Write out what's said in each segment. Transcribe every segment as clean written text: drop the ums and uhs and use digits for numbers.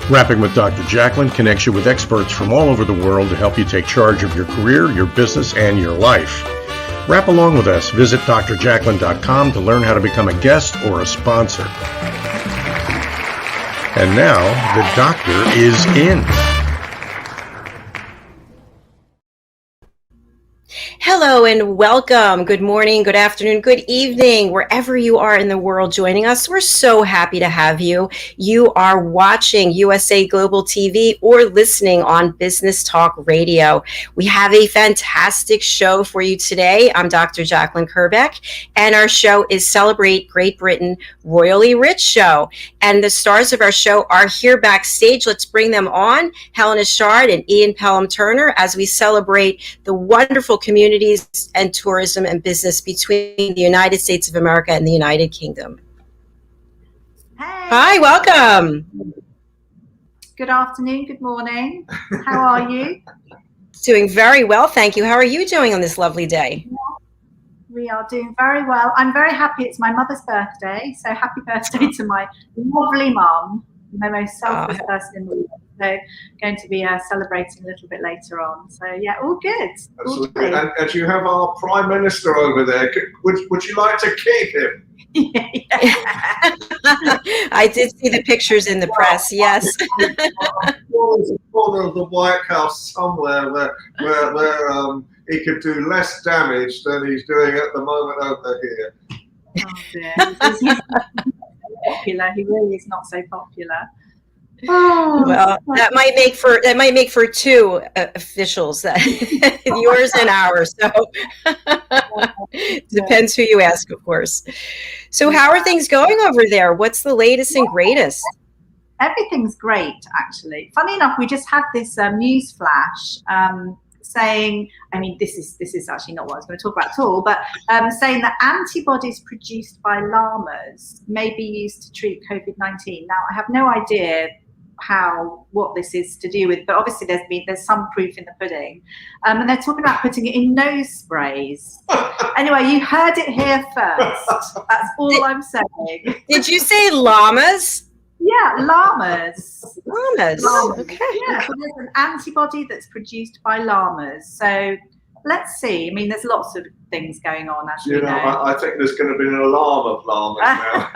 Rapping with Dr. Jacalyn connects you with experts from all over the world to help you take charge of your career, your business, and your life. Rap along with us. Visit drjacalyn.com to learn how to become a guest or a sponsor. And now, the doctor is in. Hello and welcome. Good morning, good afternoon, good evening, wherever you are in the world joining us. We're so happy to have you. You are watching USA Global TV or listening on Business Talk Radio. We have a fantastic show for you today. I'm Dr. JACALYN KERBECK, and our show is Celebrate Great Britain Royally Rich Show. And the stars of our show are here backstage. Let's bring them on, HELENA CHARD and Ian Pelham Turner, as we celebrate the wonderful communities and tourism and business between the United States of America and the United Kingdom. Hey. Hi, welcome. Good afternoon, good morning. How are you? Doing very well, thank you. How are you doing on this lovely day? We are doing very well. I'm very happy. It's my mother's birthday, so happy birthday to my lovely mum, the most selfless person in the world. So going to be celebrating a little bit later on. So yeah, all good. Absolutely. And you have our Prime Minister over there. Would you like to keep him? Yeah. I did see the pictures in the press, yes. There's a corner of the White House somewhere where he could do less damage than he's doing at the moment over here. Oh dear. He's not popular. He really is not so popular. Oh, well, that might make for two officials, yours and ours. So depends who you ask, of course. So how are things going over there? What's the latest and greatest? Everything's great, actually. Funny enough, we just had this news flash saying, I mean, this is actually not what I was going to talk about at all, but saying that antibodies produced by llamas may be used to treat COVID-19. Now, I have no idea what this is to do with, but obviously there's some proof in the pudding, and they're talking about putting it in nose sprays. Anyway, you heard it here first. That's all I'm saying. Did you say llamas? Yeah, llamas. Llamas. Okay. Yeah, so there's an antibody that's produced by llamas. So let's see. I mean, there's lots of things going on, as you know. I think there's going to be an alarm of llamas now.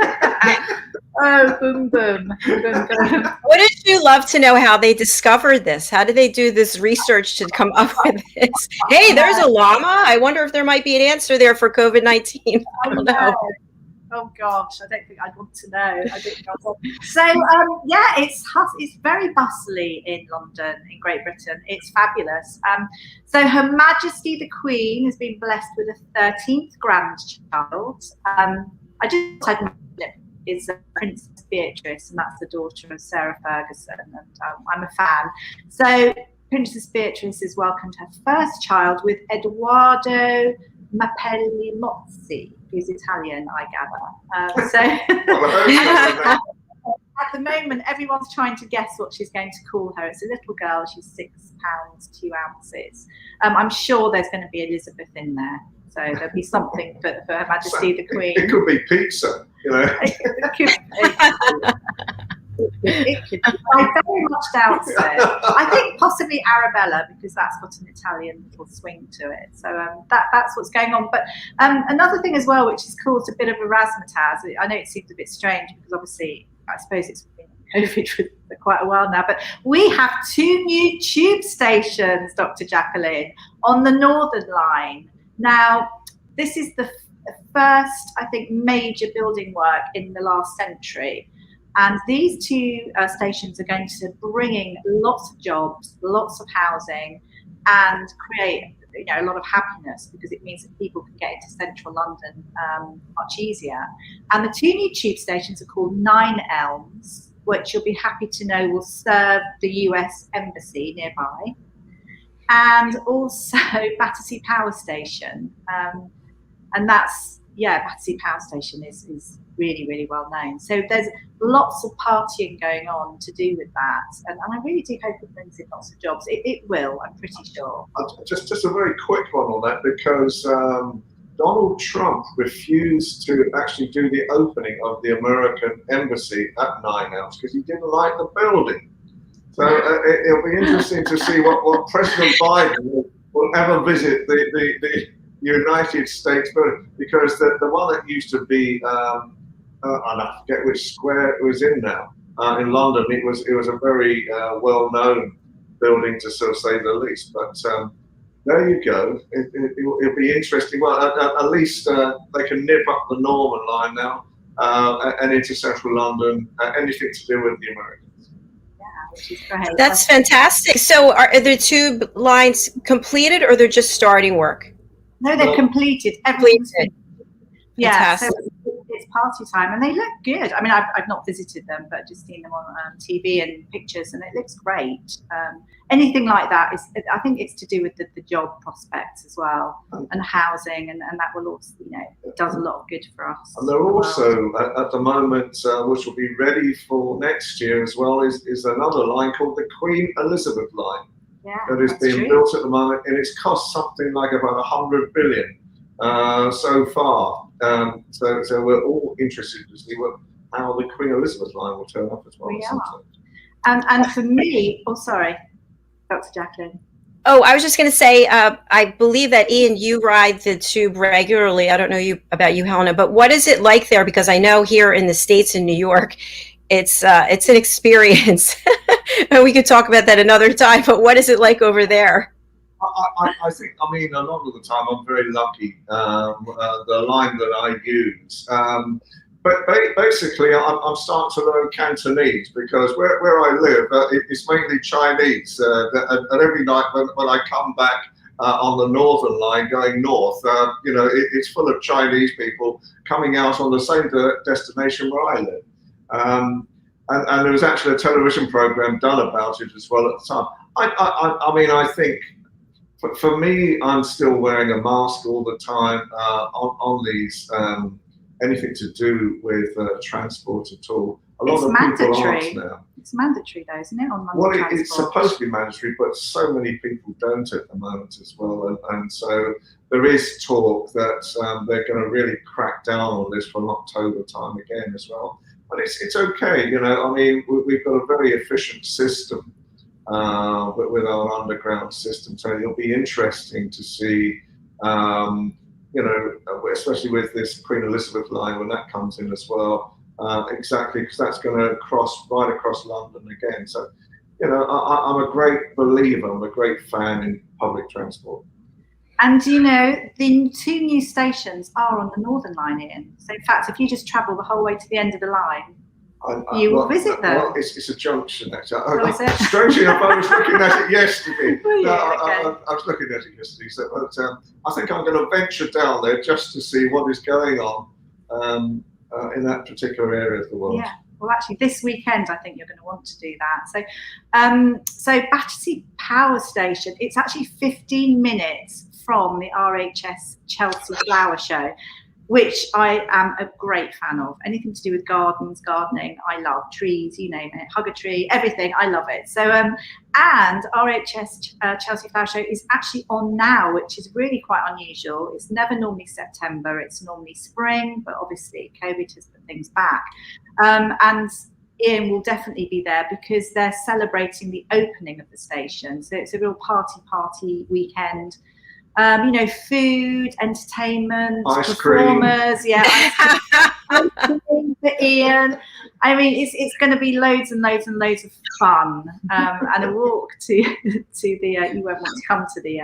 Oh, boom, boom. Wouldn't you love to know how they discovered this? How did they do this research to come up with this? Hey, there's a llama. I wonder if there might be an answer there for COVID-19. I don't know. Oh gosh, I don't think I'd want to know. So yeah, it's very bustly in London, in Great Britain. It's fabulous. So Her Majesty the Queen has been blessed with a 13th grandchild. I just had it is Princess Beatrice, and that's the daughter of Sarah Ferguson, and I'm a fan. So Princess Beatrice has welcomed her first child with Edoardo Mapellimozzi. Who's Italian, I gather. At the moment, everyone's trying to guess what she's going to call her. It's a little girl. She's 6 pounds 2 ounces. I'm sure there's going to be Elizabeth in there. So there'll be something for Her Majesty the Queen. It could be pizza, you know. It could be. I very much doubt so. I think possibly Arabella, because that's got an Italian little swing to it. So that's what's going on. But another thing as well, which has caused a bit of a razzmatazz. I know it seems a bit strange because obviously, I suppose it's been COVID for quite a while now. But we have 2 new tube stations, Dr. Jacalyn, on the Northern Line. Now, this is the first, I think, major building work in the last century. And these 2 stations are going to bring in lots of jobs, lots of housing, and create a lot of happiness, because it means that people can get into central London much easier. And the 2 new tube stations are called Nine Elms, which you'll be happy to know will serve the US Embassy nearby, and also Battersea Power Station. And that's, Battersea Power Station is really, really well known. So there's lots of partying going on to do with that. And I really do hope it brings in lots of jobs. It will, I'm pretty sure. Just a very quick one on that, because Donald Trump refused to actually do the opening of the American embassy at Nine Elms because he didn't like the building. So it'll be interesting to see what President Biden will ever visit the United States, because the one that used to be, I forget which square it was in now, in London, it was a very well-known building, to sort of say the least. But there you go. It'll be interesting. Well, at least they can nip up the Northern line now and into central London, anything to do with the Americans. Which is great. That's fantastic. So are the tube lines completed, or they're just starting work? No, they're completed. Everything's yeah, fantastic. so it's party time, and they look good. I mean, I've not visited them, but just seen them on TV and pictures, and it looks great. Anything like that is, I think it's to do with the job prospects as well, and housing, and that will also, it does a lot of good for us. And they're also, at the moment, which will be ready for next year as well, is another line called the Queen Elizabeth line. Yeah, that is being built at the moment, and it's cost something like about 100 billion so far. So we're all interested to see how the Queen Elizabeth line will turn up as well. We are. And for me, sorry, Dr. Jacqueline. Oh, I was just going to say, I believe that, Ian, you ride the tube regularly. I don't know about you, Helena, but what is it like there? Because I know here in the States, in New York, it's an experience. And we could talk about that another time, but what is it like over there? I think, a lot of the time I'm very lucky, the line that I use. But basically, I'm starting to learn Cantonese, because where I live, it's mainly Chinese. And every night when I come back on the Northern line going north, it's full of Chinese people coming out on the same destination where I live. And there was actually a television program done about it as well at the time. I think for me, I'm still wearing a mask all the time on these, anything to do with transport at all. A lot of people aren't now. It's mandatory though, isn't it, on London Well, transport? it's supposed to be mandatory, but so many people don't at the moment as well. And so there is talk that they're going to really crack down on this from October time again as well. But it's okay, we've got a very efficient system with our underground system. So it'll be interesting to see, especially with this Queen Elizabeth line when that comes in as well. Exactly, because that's going to cross right across London again. So, I'm a great believer, I'm a great fan in public transport. And the 2 new stations are on the Northern line, Ian. So in fact, if you just travel the whole way to the end of the line, you will visit them. Well, it's a junction, actually. Oh, is it? Strangely enough, I was looking at it yesterday. Okay. I was looking at it yesterday. So, but I think I'm going to venture down there just to see what is going on in that particular area of the world. Yeah. Well, actually, this weekend, I think you're going to want to do that. So Battersea Power Station, it's actually 15 minutes from the RHS Chelsea Flower Show, which I am a great fan of. Anything to do with gardens, gardening, I love. Trees, you name it, hug a tree, everything, I love it. So, and RHS Chelsea Flower Show is actually on now, which is really quite unusual. It's never normally September, it's normally spring, but obviously COVID has put things back. And Ian will definitely be there because they're celebrating the opening of the station. So it's a real party weekend. Food, entertainment, ice performers, cream. Yeah, ice cream for Ian. It's going to be loads and loads and loads of fun, and a walk to the. You won't want to come to the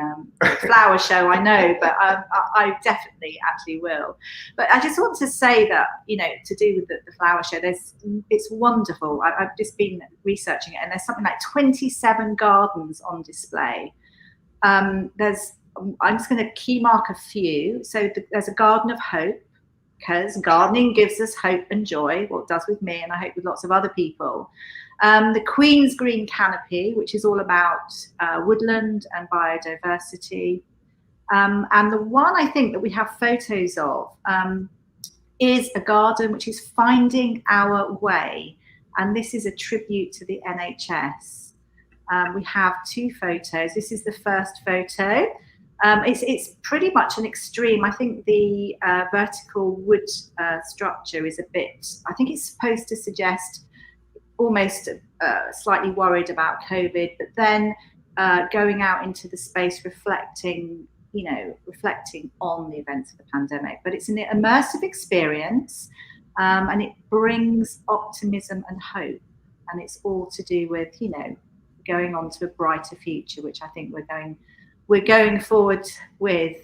flower show, I know, but I definitely actually will. But I just want to say that to do with the flower show, it's wonderful. I've just been researching it, and there's something like 27 gardens on display. I'm just going to key mark a few. So there's a Garden of Hope, because gardening gives us hope and joy. Well, it does with me, and I hope with lots of other people. The Queen's Green Canopy, which is all about woodland and biodiversity. And the one I think that we have photos of is a garden which is Finding Our Way. And this is a tribute to the NHS. We have 2 photos. This is the first photo. It's pretty much an extreme. I think the vertical wood structure is a bit, I think it's supposed to suggest almost slightly worried about COVID, but then going out into the space reflecting on the events of the pandemic. But it's an immersive experience, and it brings optimism and hope, and it's all to do with going on to a brighter future, which I think we're going forward with.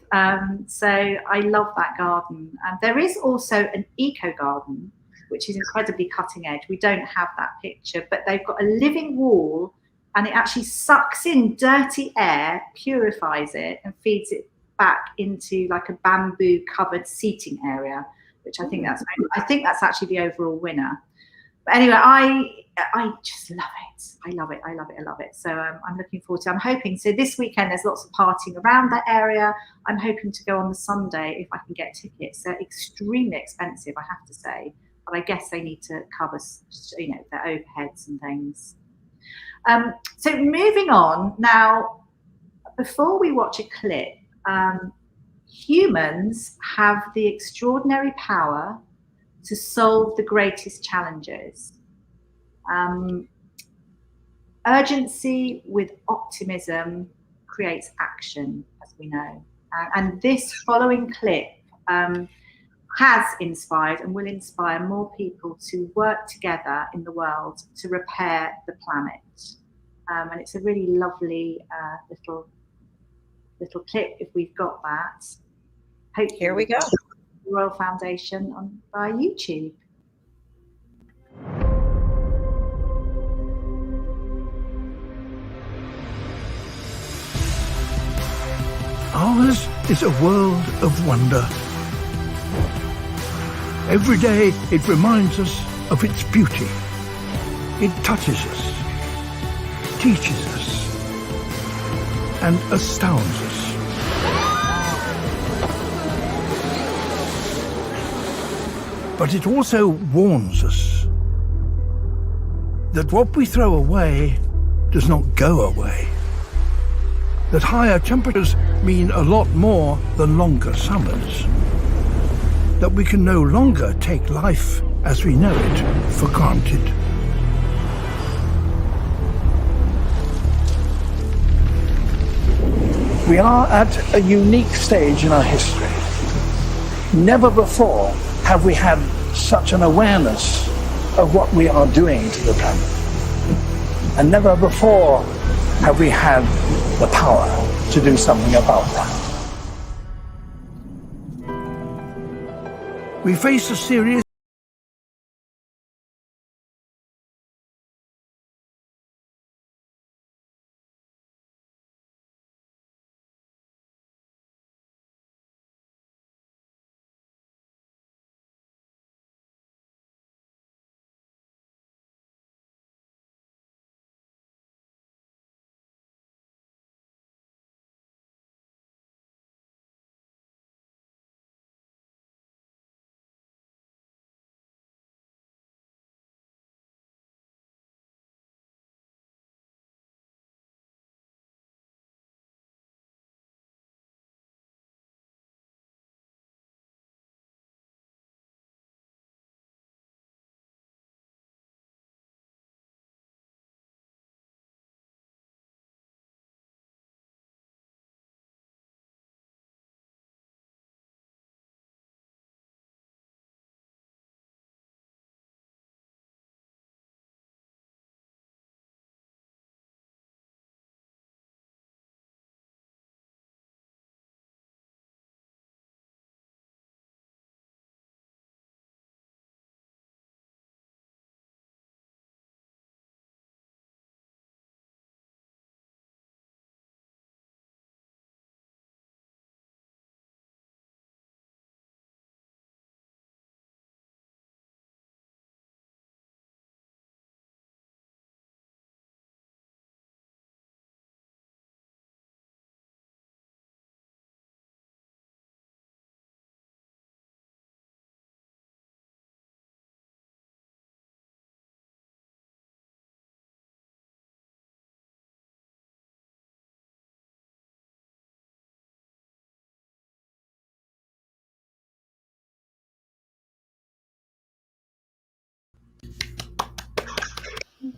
So I love that garden. There is also an eco garden, which is incredibly cutting edge. We don't have that picture, but they've got a living wall, and it actually sucks in dirty air, purifies it, and feeds it back into like a bamboo covered seating area, which I think that's actually the overall winner. But anyway, I just love it. I love it. So I'm looking forward to it. I'm hoping, so this weekend there's lots of partying around that area. I'm hoping to go on the Sunday if I can get tickets. They're extremely expensive, I have to say, but I guess they need to cover, their overheads and things. So moving on now, before we watch a clip, humans have the extraordinary power to solve the greatest challenges. Urgency with optimism creates action, as we know. And this following clip has inspired and will inspire more people to work together in the world to repair the planet. And it's a really lovely little clip, if we've got that. Hopefully Here we go. The Royal Foundation via YouTube. Ours is a world of wonder. Every day it reminds us of its beauty. It touches us, teaches us, and astounds us. But it also warns us that what we throw away does not go away. That higher temperatures mean a lot more than longer summers. That we can no longer take life as we know it for granted. We are at a unique stage in our history. Never before have we had such an awareness of what we are doing to the planet. And never before have we had the power to do something about that. We face a serious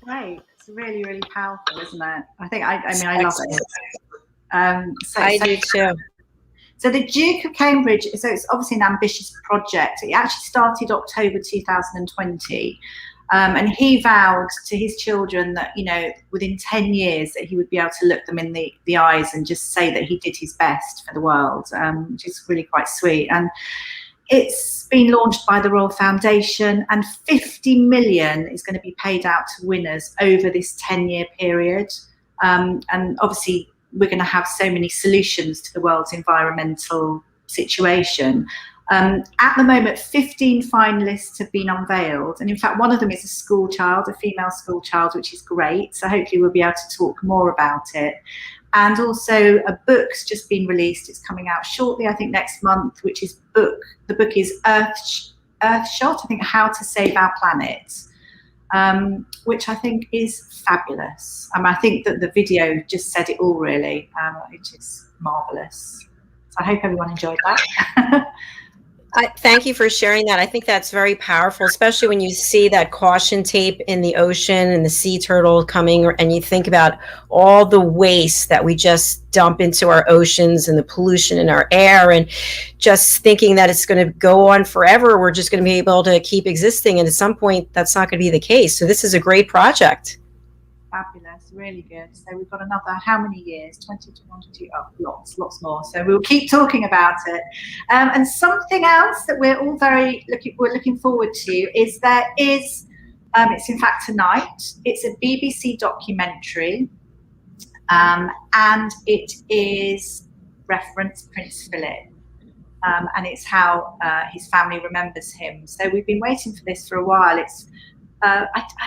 Great. It's really, really powerful, isn't it? I think, I mean, I love it. I do too. So the Duke of Cambridge, so it's obviously an ambitious project. It actually started October 2020. And he vowed to his children that, you know, within 10 years that he would be able to look them in the eyes and just say that he did his best for the world, which is really quite sweet. And it's been launched by the Royal Foundation, and 50 million is going to be paid out to winners over this 10-year period. And obviously, we're going to have so many solutions to the world's environmental situation. At the moment, 15 finalists have been unveiled. And in fact, one of them is a school child, a female school child, which is great. So hopefully we'll be able to talk more about it. And also a book's just been released. It's coming out shortly, I think next month, which is the book is Earthshot, I think, How to Save Our Planet, which I think is fabulous. I think that the video just said it all, really, which is marvelous. So I hope everyone enjoyed that. Thank you for sharing that. I think that's very powerful, especially when you see that caution tape in the ocean and the sea turtle coming, and you think about all the waste that we just dump into our oceans and the pollution in our air, and just thinking that it's going to go on forever. We're just going to be able to keep existing. And at some point, that's not going to be the case. So this is a great project. Fabulous, really good. So we've got another, how many years? 2021, 22, lots more. So we'll keep talking about it. And something else that we're all looking forward to is it's in fact tonight. It's a BBC documentary, and it is reference Prince Philip. And it's how his family remembers him. So we've been waiting for this for a while. It's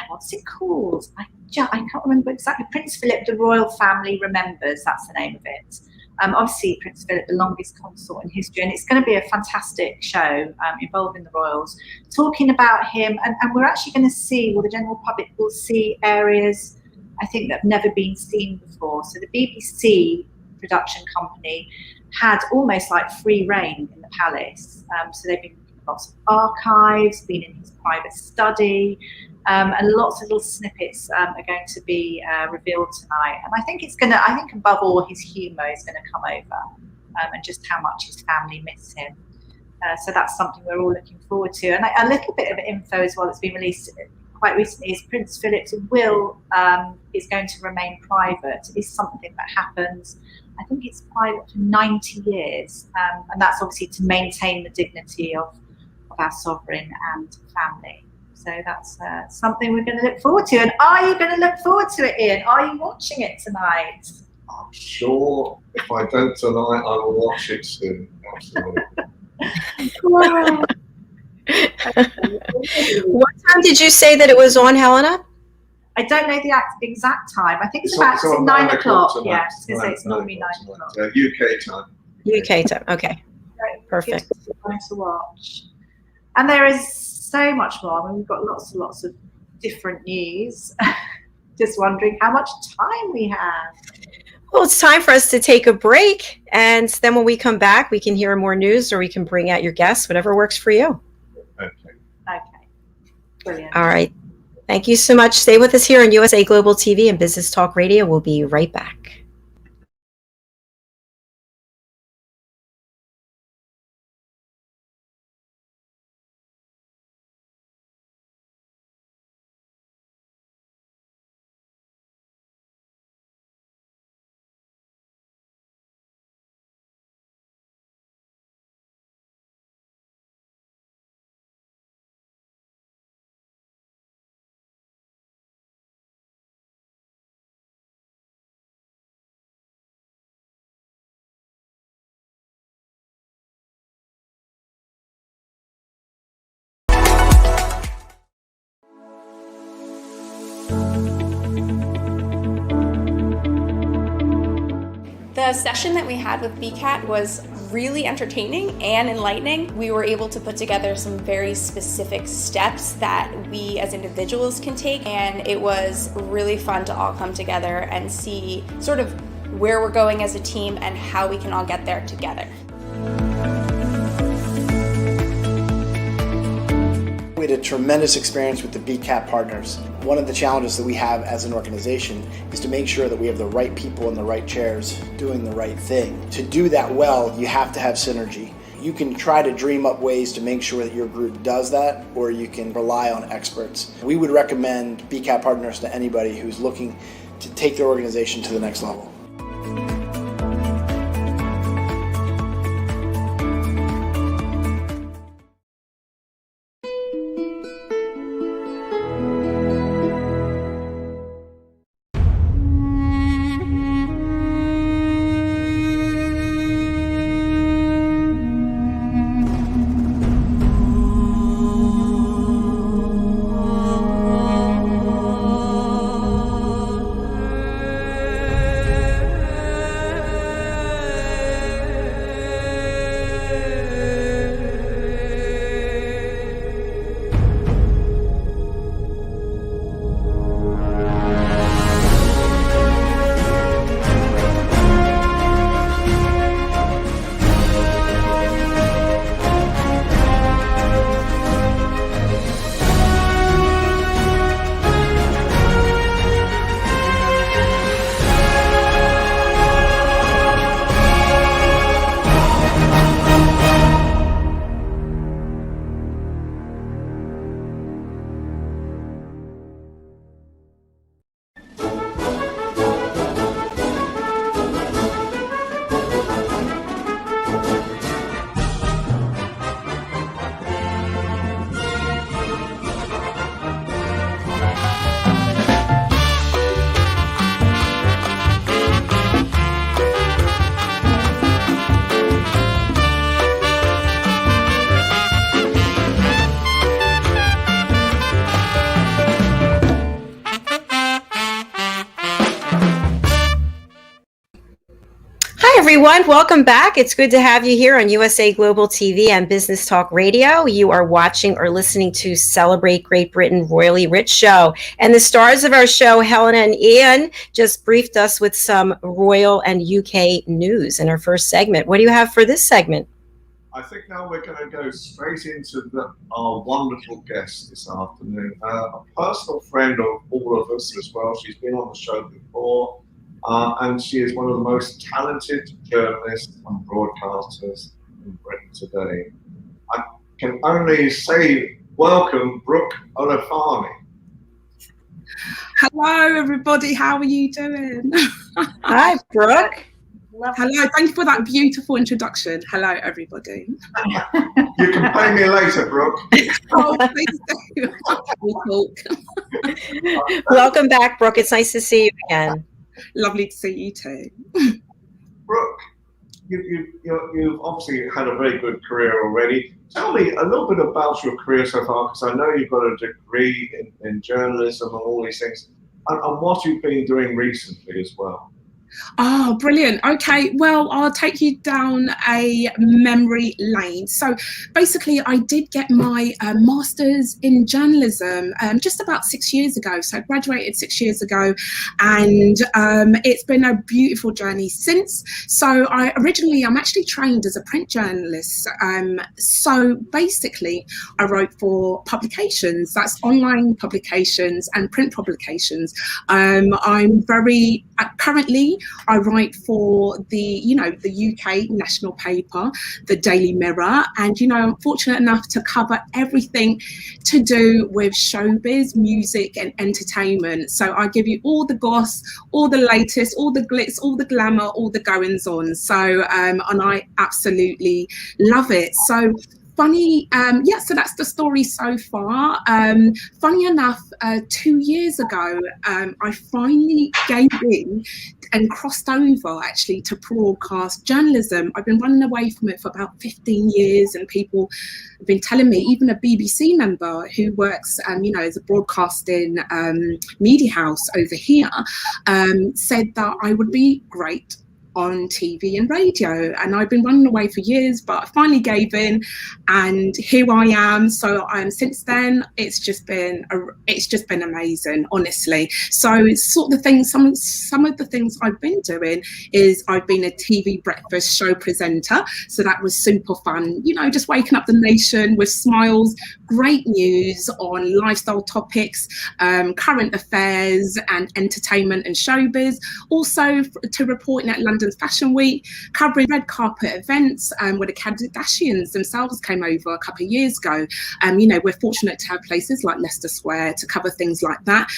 what's it called? I can't remember exactly. Prince Philip, the royal family remembers. That's the name of it. Obviously, Prince Philip, the longest consort in history, and it's going to be a fantastic show involving the royals, talking about him. And we're actually going to see, well, the general public will see areas I think that have never been seen before. So the BBC production company had almost like free reign in the palace. So they've been in lots of archives, been in his private study. And lots of little snippets are going to be revealed tonight. And I think I think above all, his humour is going to come over, and just how much his family miss him. So that's something we're all looking forward to. And a little bit of info as well that's been released quite recently is Prince Philip's will is going to remain private. It is something that happens, I think it's private for 90 years. And that's obviously to maintain the dignity of our sovereign and family. So that's something we're going to look forward to. And are you going to look forward to it, Ian? Are you watching it tonight? I'm sure if I don't tonight, I will watch it soon. Absolutely. Wow. What time did you say that it was on, Helena? I don't know the exact time. I think it's about 9 o'clock. Yeah, I was going to say it's normally 9 o'clock. UK time. UK time. Okay. Perfect. To watch. And there is so much more. I mean, we've got lots and lots of different news. Just wondering how much time we have. Well, it's time for us to take a break. And then when we come back, we can hear more news, or we can bring out your guests, whatever works for you. Okay. Brilliant. All right. Thank you so much. Stay with us here on USA Global TV and Business Talk Radio. We'll be right back. The session that we had with BCAT was really entertaining and enlightening. We were able to put together some very specific steps that we as individuals can take, and it was really fun to all come together and see sort of where we're going as a team and how we can all get there together. We had a tremendous experience with the BCAT partners. One of the challenges that we have as an organization is to make sure that we have the right people in the right chairs doing the right thing. To do that well, you have to have synergy. You can try to dream up ways to make sure that your group does that, or you can rely on experts. We would recommend BCAT partners to anybody who's looking to take their organization to the next level. Everyone, welcome back. It's good to have you here on USA Global TV and Business Talk Radio. You are watching or listening to Celebrate Great Britain Royally Rich Show. And the stars of our show, Helena and Ian, just briefed us with some royal and UK news in our first segment. What do you have for this segment? I think now we're going to go straight into our wonderful guest this afternoon, a personal friend of all of us as well. She's been on the show before. And she is one of the most talented journalists and broadcasters in Britain today. I can only say welcome, Brooke OLUFEMI. Hello, everybody. How are you doing? Hi, Brooke. Hello. Thank you for that beautiful introduction. Hello, everybody. You can pay me later, Brooke. Oh, please do. We'll talk. Welcome back, Brooke. It's nice to see you again. Lovely to see you too. Brooke, you've obviously had a very good career already. Tell me a little bit about your career so far, because I know you've got a degree in journalism and all these things, and what you've been doing recently as well. Oh, brilliant. Okay, well, I'll take you down a memory lane. So basically, I did get my master's in journalism just about 6 years ago. So I graduated 6 years ago, and it's been a beautiful journey since. So I'm actually trained as a print journalist. So basically, I wrote for publications, that's online publications and print publications. Currently, I write for the UK national paper, the Daily Mirror, and I'm fortunate enough to cover everything to do with showbiz, music, and entertainment. So I give you all the goss, all the latest, all the glitz, all the glamour, all the goings on. So and I absolutely love it. So funny, so that's the story so far. Funny enough, 2 years ago, I finally gave in and crossed over actually to broadcast journalism. I've been running away from it for about 15 years, and people have been telling me, even a BBC member who works, as a broadcasting media house over here, said that I would be great on TV and radio, and I've been running away for years, but I finally gave in, and here I am. So since then, it's just been amazing, honestly. So it's sort of the things. Some of the things I've been doing is I've been a TV breakfast show presenter, so that was super fun. You know, just waking up the nation with smiles, great news on lifestyle topics, current affairs, and entertainment and showbiz. Also to reporting at London Fashion Week, covering red carpet events where the Kardashians themselves came over a couple of years ago. You know, we're fortunate to have places like Leicester Square to cover things like that.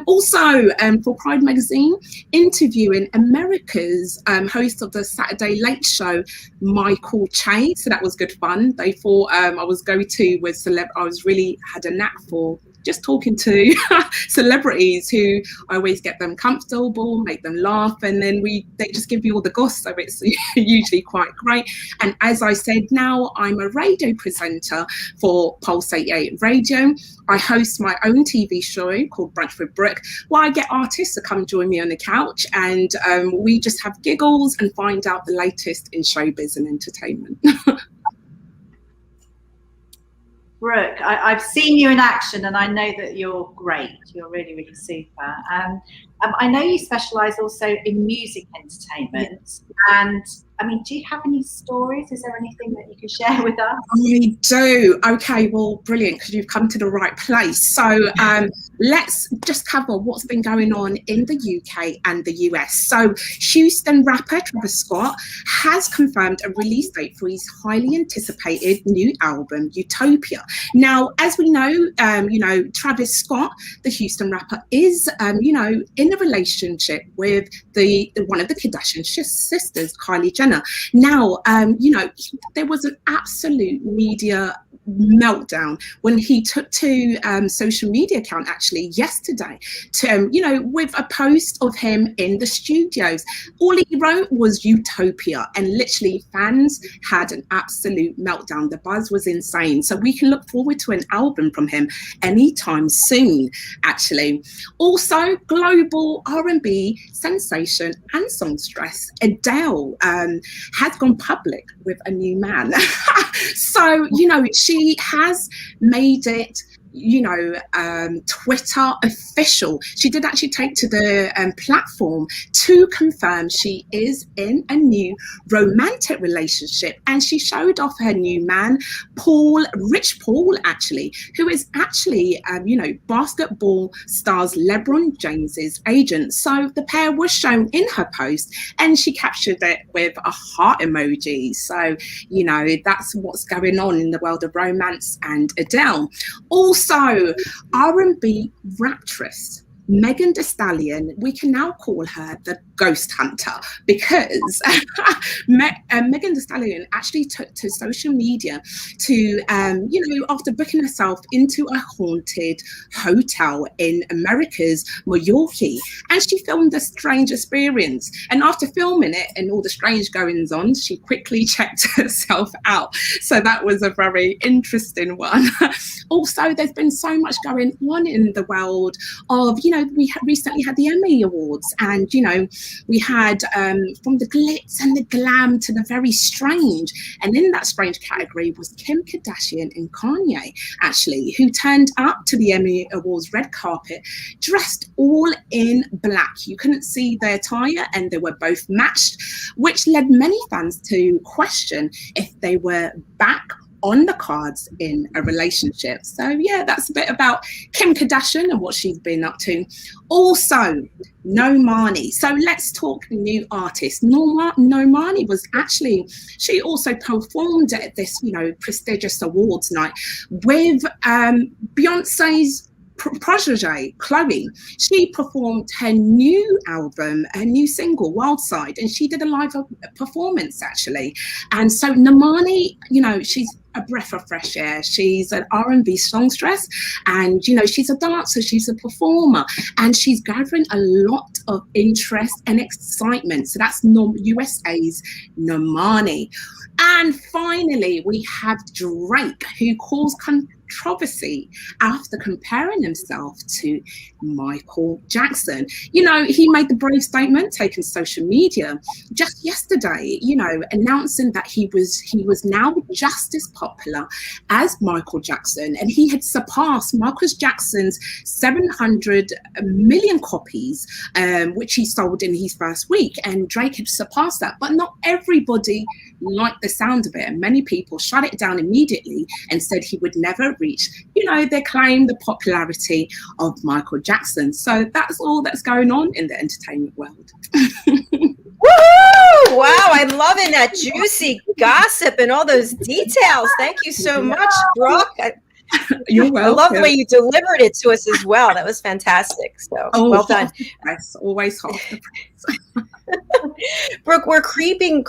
Also for Pride magazine, interviewing America's host of the Saturday Late Show, Michael Che. So that was good fun. They thought I was go-to with I was really had a knack for just talking to celebrities who I always get them comfortable, make them laugh, and then they just give you all the goss, so it's usually quite great. And as I said, now I'm a radio presenter for Pulse 88 Radio. I host my own TV show called Brunch with Brooke, where I get artists to come join me on the couch, and we just have giggles and find out the latest in showbiz and entertainment. Brooke, I've seen you in action, and I know that you're great. You're really, really super. I know you specialise also in music entertainment. And I mean, do you have any stories? Is there anything that you can share with us? I do. Okay, well, brilliant, because you've come to the right place. So let's just cover what's been going on in the UK and the US. So Houston rapper Travis Scott has confirmed a release date for his highly anticipated new album, Utopia. Now, as we know, you know, Travis Scott, the Houston rapper, is, you know, in a relationship with one of the Kardashian sisters, Kylie Jenner. Now, you know, there was an absolute media meltdown when he took to social media account actually yesterday to you know, with a post of him in the studios. All he wrote was Utopia, and literally fans had an absolute meltdown. The buzz was insane. So we can look forward to an album from him anytime soon, actually. Also, global R&B sensation and songstress Adele has gone public with a new man. So, you know, she has made it, you know, Twitter official. She did actually take to the platform to confirm she is in a new romantic relationship, and she showed off her new man, Rich Paul, actually, who is actually, you know, basketball stars LeBron James's agent. So the pair was shown in her post, and she captured it with a heart emoji. So, you know, that's what's going on in the world of romance and Adele. Also, R&B raptress Megan Thee Stallion, we can now call her the ghost hunter, because Megan Thee Stallion actually took to social media to, you know, after booking herself into a haunted hotel in America's Milwaukee, and she filmed a strange experience. And after filming it and all the strange goings on, she quickly checked herself out. So that was a very interesting one. Also, there's been so much going on in the world of, you know, we recently had the Emmy Awards, and, you know, we had from the glitz and the glam to the very strange. And in that strange category was Kim Kardashian and Kanye, actually, who turned up to the Emmy Awards red carpet dressed all in black. You couldn't see their attire, and they were both matched, which led many fans to question if they were back on the cards in a relationship. So yeah, that's a bit about Kim Kardashian and what she's been up to. Also, Normani. So let's talk new artist. Normani was actually, she also performed at this, you know, prestigious awards night with Beyonce's protege, Chloe. She performed her new album, her new single, Wild Side, and she did a live performance, actually. And so Normani, you know, she's a breath of fresh air. She's an R&B songstress, and, you know, she's a dancer, she's a performer, and she's gathering a lot of interest and excitement. So that's USA's Normani. And finally, we have Drake, who calls controversy after comparing himself to Michael Jackson. You know, he made the brave statement, taking social media just yesterday, you know, announcing that he was now just as popular as Michael Jackson, and he had surpassed Michael Jackson's 700 million copies, which he sold in his first week, and Drake had surpassed that. But not everybody liked the sound of it, and many people shut it down immediately and said he would never reach, you know, they claim the popularity of Michael Jackson. So that's all that's going on in the entertainment world. Woo! Wow, I'm loving that juicy gossip and all those details. Thank you so much, Brooke. You're welcome. I love the way you delivered it to us as well. That was fantastic. So well done. That's always hard. Brooke, we're creeping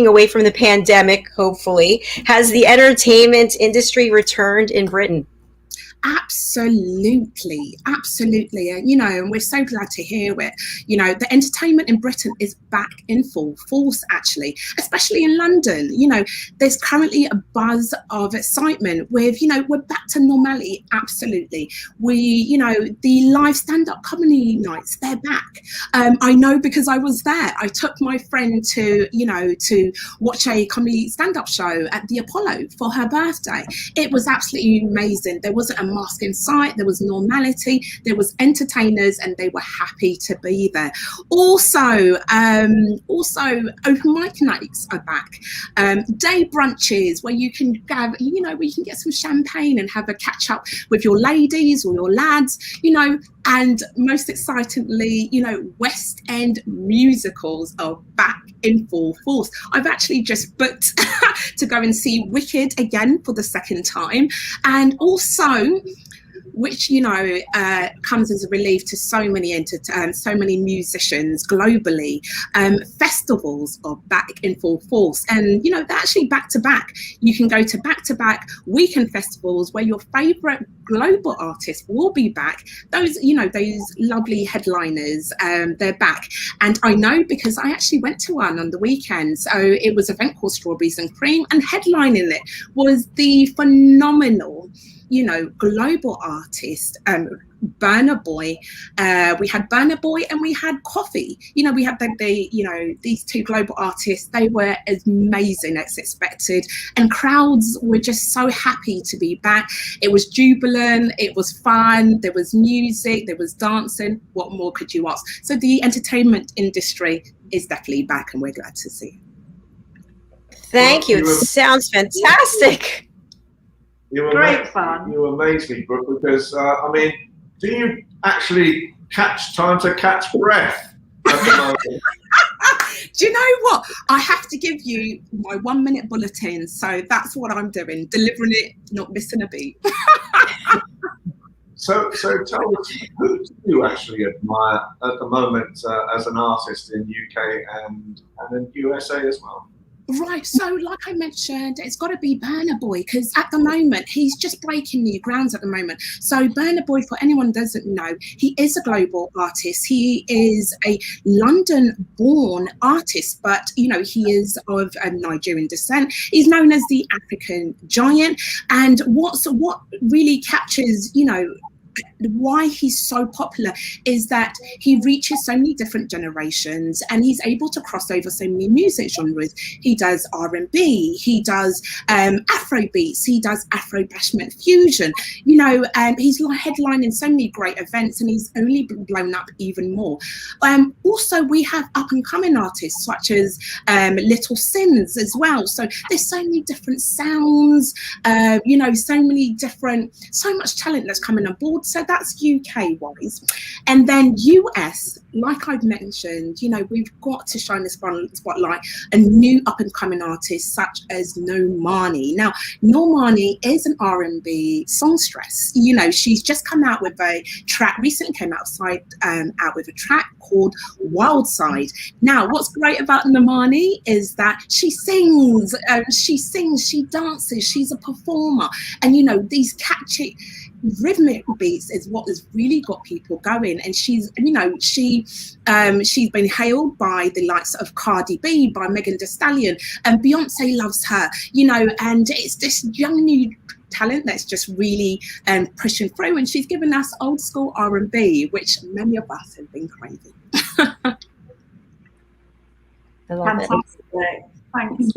away from the pandemic, hopefully. Has the entertainment industry returned in Britain? Absolutely. And, you know, and we're so glad to hear it. You know, the entertainment in Britain is back in full force, actually, especially in London. You know, there's currently a buzz of excitement with, you know, we're back to normality. Absolutely. You know, the live stand-up comedy nights, they're back. I know because I was there. I took my friend to watch a comedy stand-up show at the Apollo for her birthday. It was absolutely amazing. There wasn't a mask in sight, there was normality, there was entertainers, and they were happy to be there. Also open mic nights are back. Day brunches where you can get some champagne and have a catch up with your ladies or your lads, you know. And most excitingly, you know, West End musicals are back in full force. I've actually just booked to go and see Wicked again for the second time. And also, which, you know, comes as a relief to so many musicians globally. Festivals are back in full force, and you know, they're actually back to back. You can go to back weekend festivals where your favorite global artists will be back. Those lovely headliners, they're back. And I know because I actually went to one on the weekend. So it was an event called Strawberries and Cream, and headlining it was the phenomenal, you know, global artist, Burna Boy. We had Burna Boy and we had Coffee. You know, we had these two global artists. They were as amazing as expected, and crowds were just so happy to be back. It was jubilant, it was fun, there was music, there was dancing. What more could you ask? So the entertainment industry is definitely back, and we're glad to see it. Thank you. It sounds fantastic. Great fun. You amaze me, Brooke, because I mean, do you actually catch time to catch breath at the moment? Do you know what? I have to give you my 1 minute bulletin, so that's what I'm doing, delivering it, not missing a beat. So tell us, who do you actually admire at the moment as an artist in UK and in USA as well? Right, so like I mentioned, it's got to be Burna Boy, because at the moment he's just breaking new grounds at the moment. So Burna Boy, for anyone who doesn't know, he is a global artist. He is a London-born artist, but you know, he is of Nigerian descent. He's known as the African Giant, and what really captures, you know, why he's so popular is that he reaches so many different generations, and he's able to cross over so many music genres. He does R&B, he does Afro beats, he does Afro bashment fusion, you know, and he's headlining so many great events, and he's only blown up even more. Also, we have up and coming artists such as Little Sims as well. So there's so many different sounds, you know, so much talent that's coming on board. So that's UK wise. And then US, like I've mentioned, you know, we've got to shine the spotlight a new up and coming artist such as Normani. Now, Normani is an R&B songstress. You know, she's just come out with a track, recently came out with a track called Wild Side. Now, what's great about Normani is that she sings, she dances, she's a performer. And, you know, these catchy rhythmic beats is what has really got people going. And she's been hailed by the likes of Cardi B, by Megan Thee Stallion, and Beyonce loves her, you know, and it's this young new talent that's just really pushing through, and she's given us old school R&B, which many of us have been craving. I love it. Fantastic. Thanks.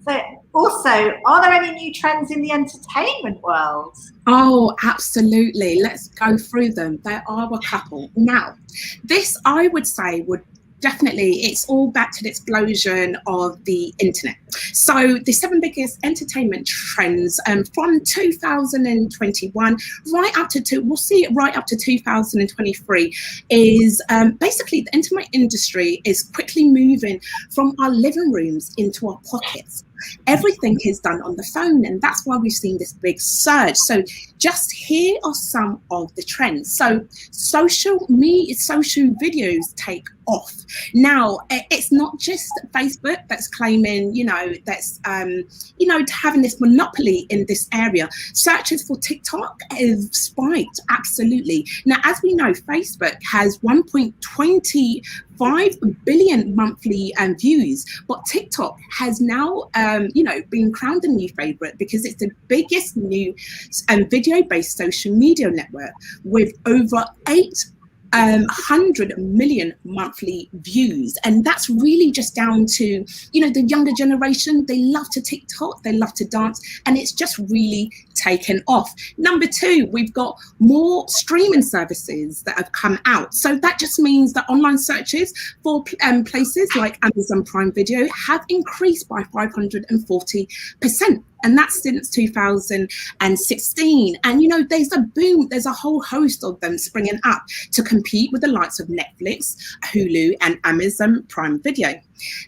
So also, are there any new trends in the entertainment world? Oh, absolutely. Let's go through them. There are a couple. Now, this I would say would definitely, it's all back to the explosion of the internet. So the 7 biggest entertainment trends from 2021 right up to we'll see it right up to 2023 is basically the internet industry is quickly moving from our living rooms into our pockets. Everything is done on the phone, and that's why we've seen this big surge. So just here are some of the trends. So social videos take off. Now, it's not just Facebook that's claiming, that's, having this monopoly in this area. Searches for TikTok have spiked, absolutely. Now, as we know, Facebook has 1.25 billion monthly views, but TikTok has now, been crowned a new favorite because it's the biggest new video-based social media network with over 800 million monthly views. And that's really just down to, the younger generation. They love to TikTok, they love to dance, and it's just really taken off. Number 2, we've got more streaming services that have come out. So that just means that online searches for places like Amazon Prime Video have increased by 540%. And that's since 2016. And, there's a boom, there's a whole host of them springing up to compete with the likes of Netflix, Hulu, and Amazon Prime Video.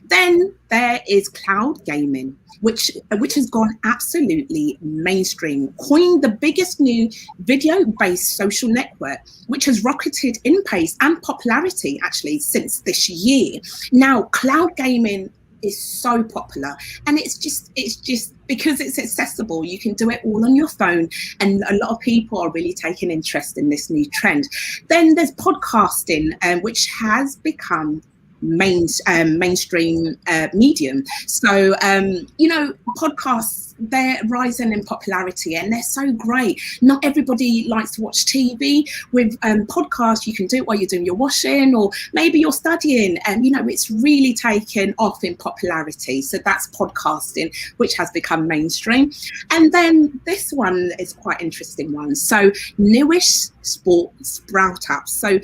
Then there is cloud gaming, which has gone absolutely mainstream, coined the biggest new video-based social network, which has rocketed in pace and popularity actually since this year. Now, cloud gaming is so popular, and it's just because it's accessible. You can do it all on your phone, and a lot of people are really taking interest in this new trend. Then there's podcasting, which has become mainstream medium. So podcasts, they're rising in popularity and they're so great. Not everybody likes to watch TV. With podcasts, you can do it while you're doing your washing, or maybe you're studying, and it's really taken off in popularity. So that's podcasting, which has become mainstream. And then this one is quite interesting one. So newish sport sprout up. So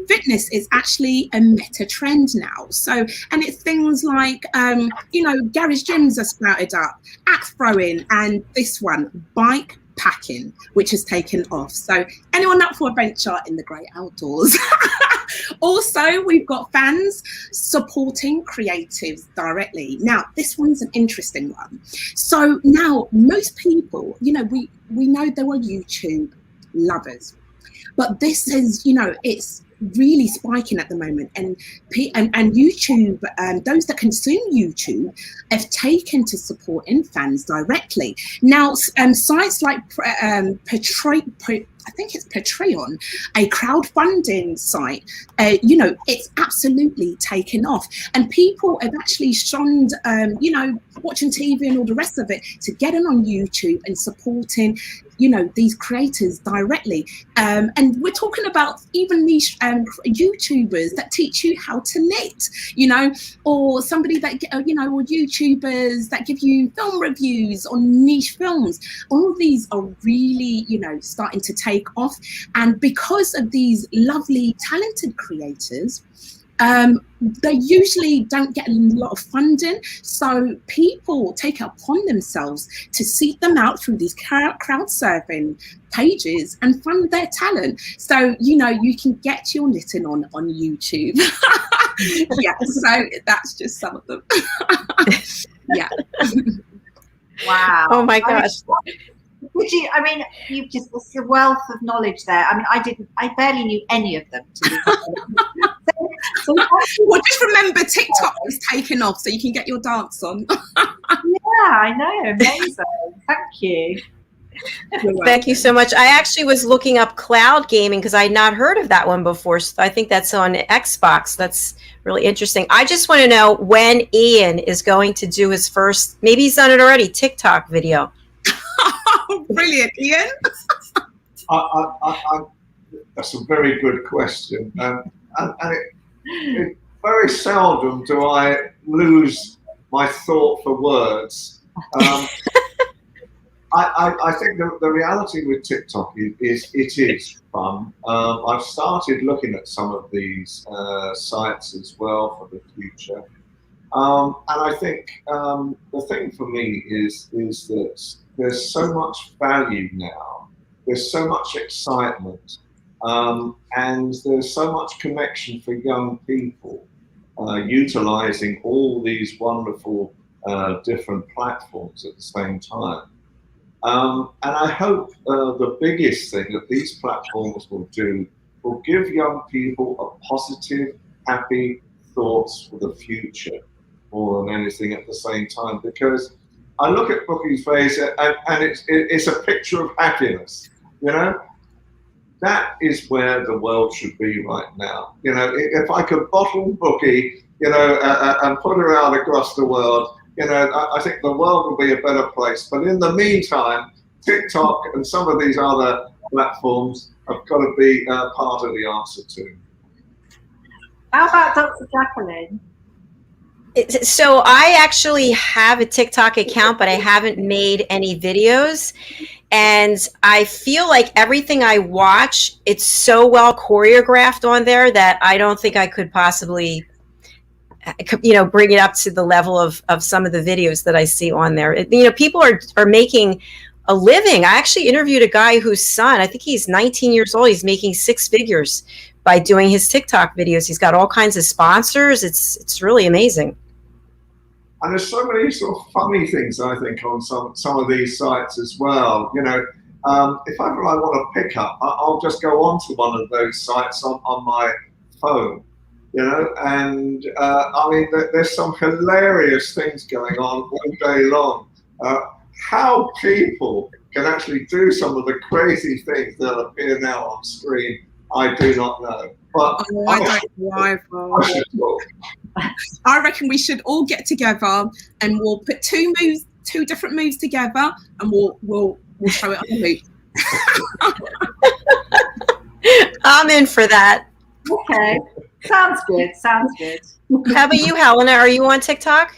fitness is actually a meta trend now. So, and it's things like, garage gyms are sprouted up, axe throwing, and this one, bike packing, which has taken off. So anyone up for a venture in the great outdoors? Also, we've got fans supporting creatives directly. Now, this one's an interesting one. So now most people, we know there are YouTube lovers, but this is, it's really spiking at the moment, and YouTube, those that consume YouTube have taken to supporting fans directly. Now, sites like I think it's Patreon, a crowdfunding site, it's absolutely taken off, and people have actually shunned, watching TV and all the rest of it to get in on YouTube and supporting, these creators directly. And we're talking about even niche YouTubers that teach you how to knit, or somebody that, or YouTubers that give you film reviews on niche films. All of these are really, starting to take off. And because of these lovely, talented creators, they usually don't get a lot of funding, so people take it upon themselves to seek them out through these crowd surfing pages and fund their talent. So you can get your knitting on YouTube. Yeah, so that's just some of them. Yeah. Wow. Oh my gosh. You've just, it's a wealth of knowledge there. I barely knew any of them. Well, just remember TikTok is taken off, so you can get your dance on. Yeah, I know. Amazing. Thank you. Thank you so much. I actually was looking up cloud gaming because I had not heard of that one before. So I think that's on Xbox. That's really interesting. I just want to know when Ian is going to do his first, maybe he's done it already, TikTok video. Brilliant, Ian. That's a very good question. Very seldom do I lose my thought for words. I think the reality with TikTok is it is fun. I've started looking at some of these sites as well for the future. And I think the thing for me is that there's so much value now. There's so much excitement. And there's so much connection for young people utilizing all these wonderful different platforms at the same time. And I hope the biggest thing that these platforms will do will give young people a positive, happy thoughts for the future more than anything at the same time. Because I look at Brookie's face and it's a picture of happiness, you know? That is where the world should be right now. You know, if I could bottle Brookie, you know, and put her out across the world, you know, I think the world will be a better place. But in the meantime, TikTok and some of these other platforms have got to be part of the answer too. How about Dr. JACALYN? So I actually have a TikTok account, but I haven't made any videos. And I feel like everything I watch, it's so well choreographed on there that I don't think I could possibly, you know, bring it up to the level of some of the videos that I see on there. You know, people are making a living. I actually interviewed a guy whose son, I think he's 19 years old. He's making 6 figures by doing his TikTok videos. He's got all kinds of sponsors. It's really amazing. And there's so many sort of funny things, I think, on some of these sites as well. You know, if ever I want to pick up, I'll just go onto one of those sites on my phone, you know, and I mean, there's some hilarious things going on all day long. How people can actually do some of the crazy things that appear now on screen, I do not know. But I reckon we should all get together and we'll put two different moves together, and we'll show it on the loop. I'm in for that. Okay, sounds good. Sounds good. How about you, Helena? Are you on TikTok?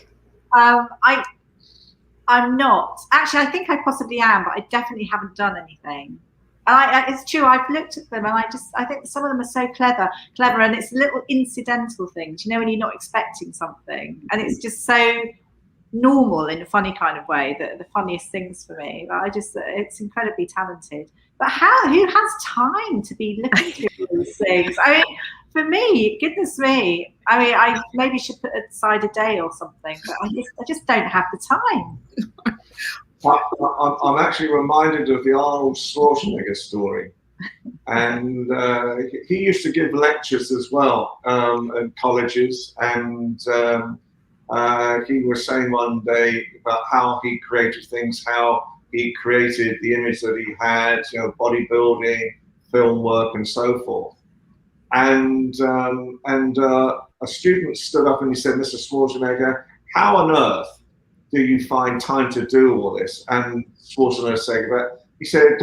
I'm not. Actually, I think I possibly am, but I definitely haven't done anything. It's true. I've looked at them, and I think some of them are so clever, and it's little incidental things. You know, when you're not expecting something, and it's just so normal in a funny kind of way. That the funniest things for me. It's incredibly talented. But who has time to be looking through these things? I mean, for me, goodness me. I mean, I maybe should put aside a day or something, but I just don't have the time. I'm actually reminded of the Arnold Schwarzenegger story. And he used to give lectures as well at colleges. And he was saying one day about how he created things, how he created the image that he had, you know, bodybuilding, film work, and so forth. And a student stood up and he said, "Mr. Schwarzenegger, how on earth do you find time to do all this?" And Schwarzenegger said,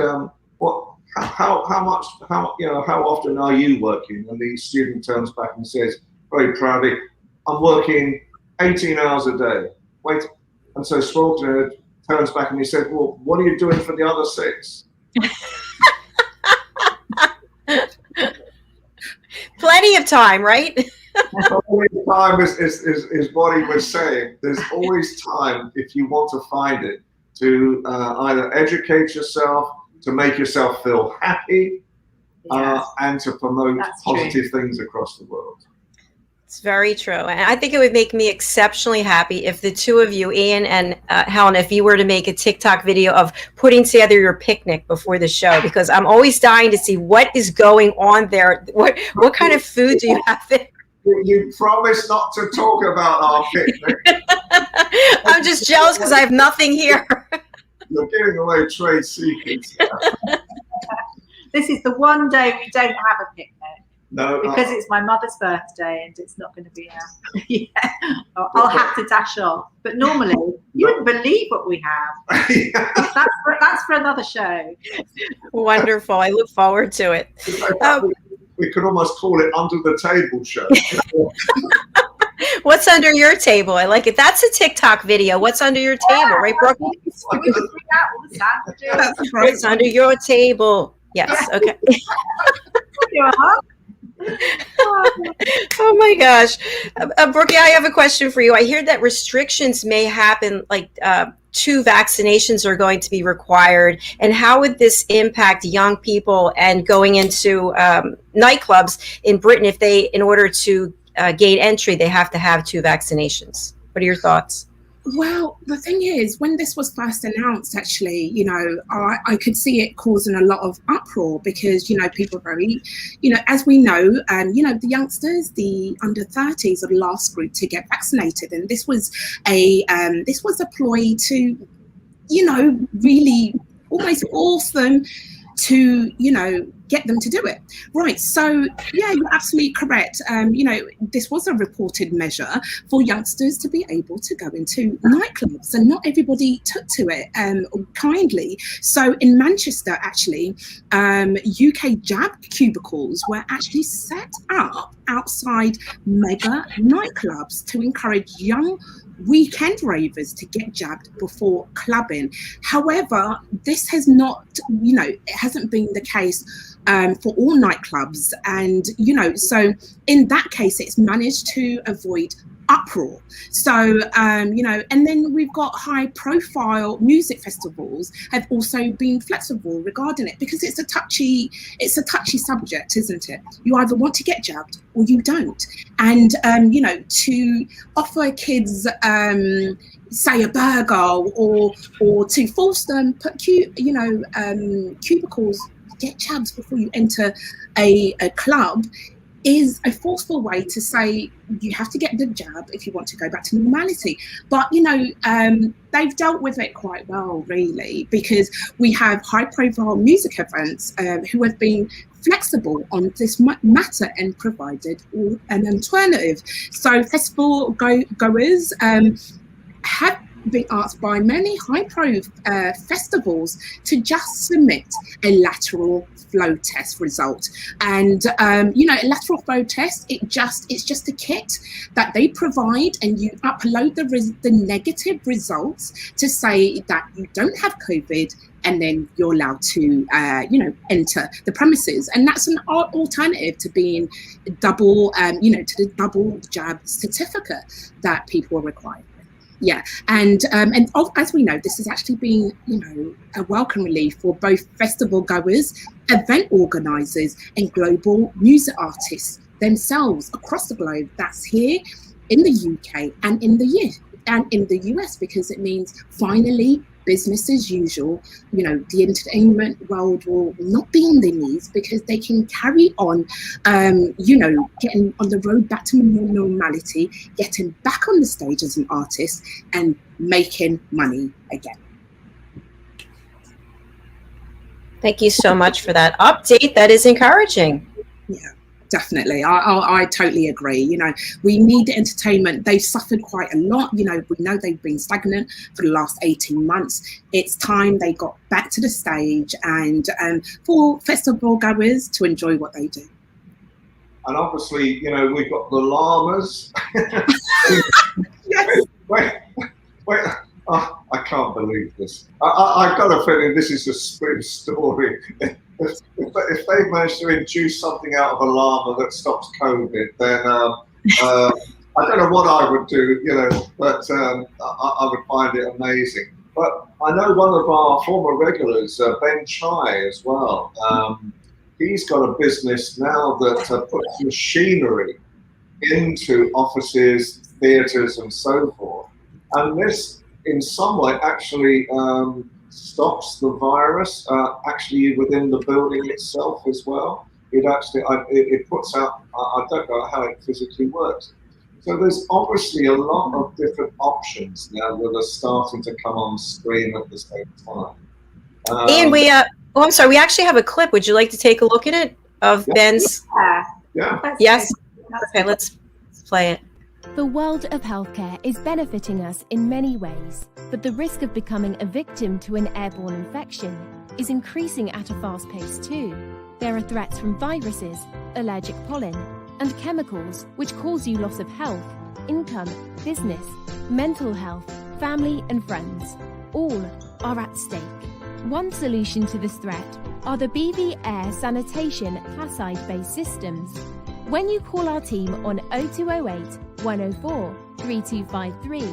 how often are you working? And the student turns back and says, very proudly, "I'm working 18 hours a day." Wait, and so Schwarzenegger turns back and he said, "Well, what are you doing for the other 6? Plenty of time, right? Always time is what he was saying. There's always time, if you want to find it, to either educate yourself, to make yourself feel happy, and to promote positive things across the world. It's very true. And I think it would make me exceptionally happy if the two of you, Ian and Helena, if you were to make a TikTok video of putting together your picnic before the show, because I'm always dying to see what is going on there. What kind of food do you have there? You promise not to talk about our picnic. I'm just jealous because I have nothing here. You're giving away trade secrets. This is the one day we don't have a picnic. No, because it's my mother's birthday and it's not going to be yeah, I'll have to dash off. But normally, you wouldn't believe what we have. That's for another show. Wonderful. I look forward to it. We could almost call it under the table show. What's under your table? I like it. That's a TikTok video. What's under your table, right, Brooke? We can bring out all the sandwiches. What's under your table? Yes. Okay. Oh my gosh. Brooke, I have a question for you. I hear that restrictions may happen, like 2 vaccinations are going to be required. And how would this impact young people and going into nightclubs in Britain if they, in order to gain entry, they have to have 2 vaccinations? What are your thoughts? Well, the thing is, when this was first announced, actually, I could see it causing a lot of uproar because, people are very, as we know, the youngsters, the under 30s are the last group to get vaccinated. And this was a ploy to, really almost force them to, get them to do it. Right. So, yeah, you're absolutely correct. This was a reported measure for youngsters to be able to go into nightclubs, and not everybody took to it kindly. So in Manchester, actually, UK jab cubicles were actually set up outside mega nightclubs to encourage young weekend ravers to get jabbed before clubbing. However, this has not, it hasn't been the case for all nightclubs. And, so in that case, it's managed to avoid uproar. So, and then we've got high profile music festivals have also been flexible regarding it because it's a touchy subject, isn't it? You either want to get jabbed or you don't. And, to offer kids, say a burger or to force them put cubicles, get jabs before you enter a club is a forceful way to say you have to get the jab if you want to go back to normality. But, they've dealt with it quite well, really, because we have high profile music events who have been flexible on this matter and provided an alternative. So festival goers have been asked by many high-pro festivals to just submit a lateral flow test result. And a lateral flow test, it's just a kit that they provide, and you upload the negative results to say that you don't have COVID, and then you're allowed to enter the premises. And that's an alternative to being double to the double jab certificate that people are required. Yeah, and as we know, this has actually been, a welcome relief for both festival goers, event organisers, and global music artists themselves across the globe. That's here in the UK and in the US, because it means finally business as usual. The entertainment world will not be on their knees because they can carry on, getting on the road back to normality, getting back on the stage as an artist and making money again. Thank you so much for that update. That is encouraging. Yeah. Definitely. I totally agree. We need the entertainment. They've suffered quite a lot. We know they've been stagnant for the last 18 months. It's time they got back to the stage and for festival goers to enjoy what they do. And obviously, we've got the llamas. Yes. Wait. Oh, I can't believe this. I've got a feeling this is a spoof story. If they manage to induce something out of a llama that stops COVID, then I don't know what I would do, but I would find it amazing. But I know one of our former regulars, Ben Chai, as well. He's got a business now that puts machinery into offices, theatres, and so forth. And this, in some way, actually stops the virus actually within the building itself as well. It puts out, I don't know how it physically works. So there's obviously a lot of different options now that are starting to come on stream at the same time. Ian, I'm sorry, we actually have a clip. Would you like to take a look at it of Ben's? Yeah. Yes. Okay, let's play it. The world of healthcare is benefiting us in many ways, but the risk of becoming a victim to an airborne infection is increasing at a fast pace too. There are threats from viruses, allergic pollen, and chemicals which cause you loss of health, income, business, mental health, family and friends. All are at stake. One solution to this threat are the BV Air Sanitation Placide-based systems. When you call our team on 0208 104 3253,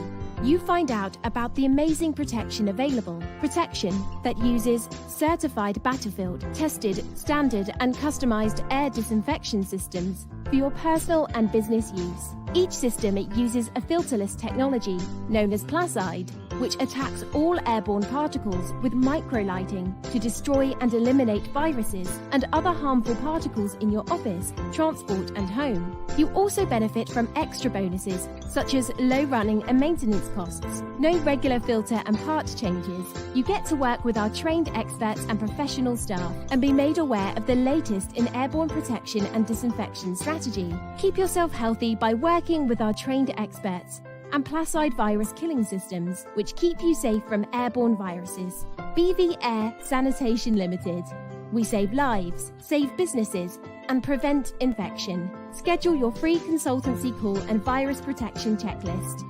you find out about the amazing protection available. Protection that uses certified Battlefield, tested, standard and customized air disinfection systems for your personal and business use. Each system uses a filterless technology known as Placide, which attacks all airborne particles with microlighting to destroy and eliminate viruses and other harmful particles in your office, transport and home. You also benefit from extra bonuses such as low running and maintenance costs, no regular filter and part changes. You get to work with our trained experts and professional staff and be made aware of the latest in airborne protection and disinfection strategy. Keep yourself healthy by working with our trained experts and Placide virus killing systems, which keep you safe from airborne viruses. BV Air Sanitation Limited. We save lives, save businesses, and prevent infection. Schedule your free consultancy call and virus protection checklist.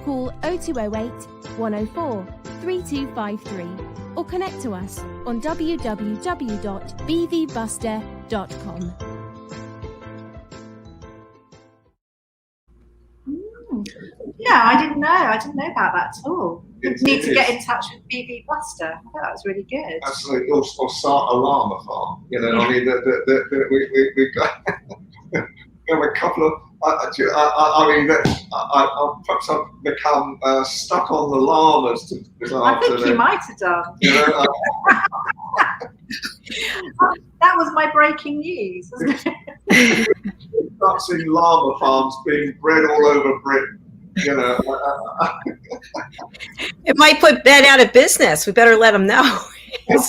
Call 0208 104 3253 or connect to us on www.bvbuster.com. Yeah, I didn't know about that at all. You need to get in touch with BV Buster. I thought that was really good. Absolutely, or start a llama farm. You know, I mean, we've got a couple of. Perhaps I've become stuck on the llamas this I think afternoon. you might have done. You know, That was my breaking news, wasn't it? I've seen llama farms being bred all over Britain. You know, It might put Ben out of business. We better let him know. I've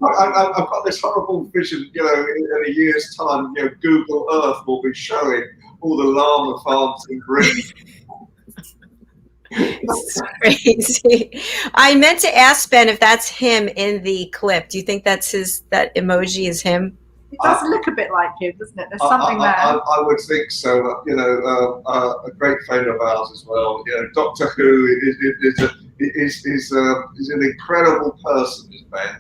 got this horrible vision. You know, in a year's time, you know, Google Earth will be showing all the llama farms in Britain. It's crazy. I meant to ask Ben if that's him in the clip. Do you think that emoji is him? It does look a bit like him, doesn't it? There's something there. I would think so. You know, a great friend of ours as well. You know, Doctor Who is an incredible person, is Ben.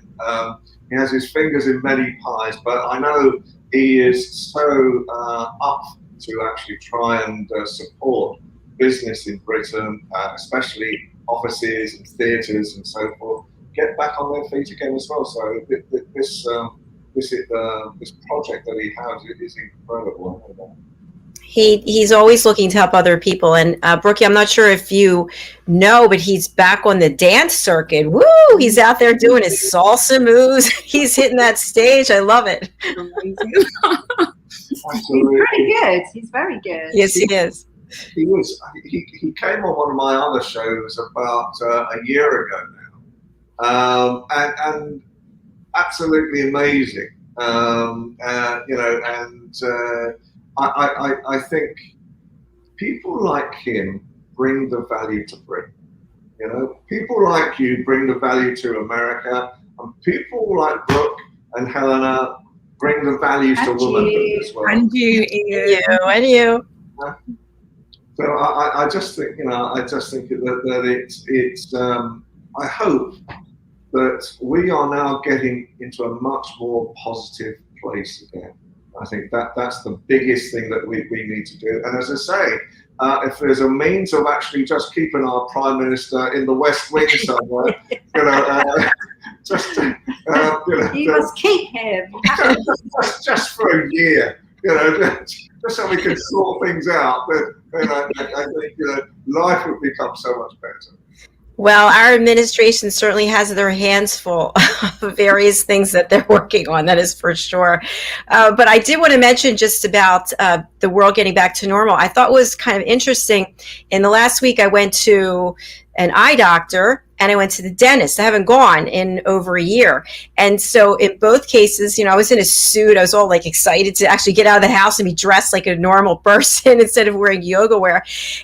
He has his fingers in many pies, but I know he is so up to actually try and support business in Britain, especially offices and theatres and so forth, get back on their feet again as well. So this project that he has is incredible. I know that. He's always looking to help other people. And Brooke, I'm not sure if you know, but he's back on the dance circuit. Woo! He's out there doing his salsa moves. He's hitting that stage. I love it. He's very good. He's very good. Yes, he is. He was. He came on one of my other shows about a year ago now, and absolutely amazing. You know, and I think people like him bring the value to Britain. You know, people like you bring the value to America, and people like Brooke and Helena bring the values to womanhood as well. And you. And you. So I just think, you know, that it's I hope that we are now getting into a much more positive place again. I think that's the biggest thing that we need to do. And as I say, if there's a means of actually just keeping our Prime Minister in the West Wing somewhere, you know, You must keep him. just for a year, you know, just so we can sort things out. Then I think, you know, life would become so much better. Well, our administration certainly has their hands full of various things that they're working on, that is for sure. But I did want to mention just about the world getting back to normal. I thought was kind of interesting. In the last week, I went to an eye doctor, and I went to the dentist. I haven't gone in over a year. And so in both cases, I was in a suit. I was all like excited to actually get out of the house and be dressed like a normal person instead of wearing yoga wear.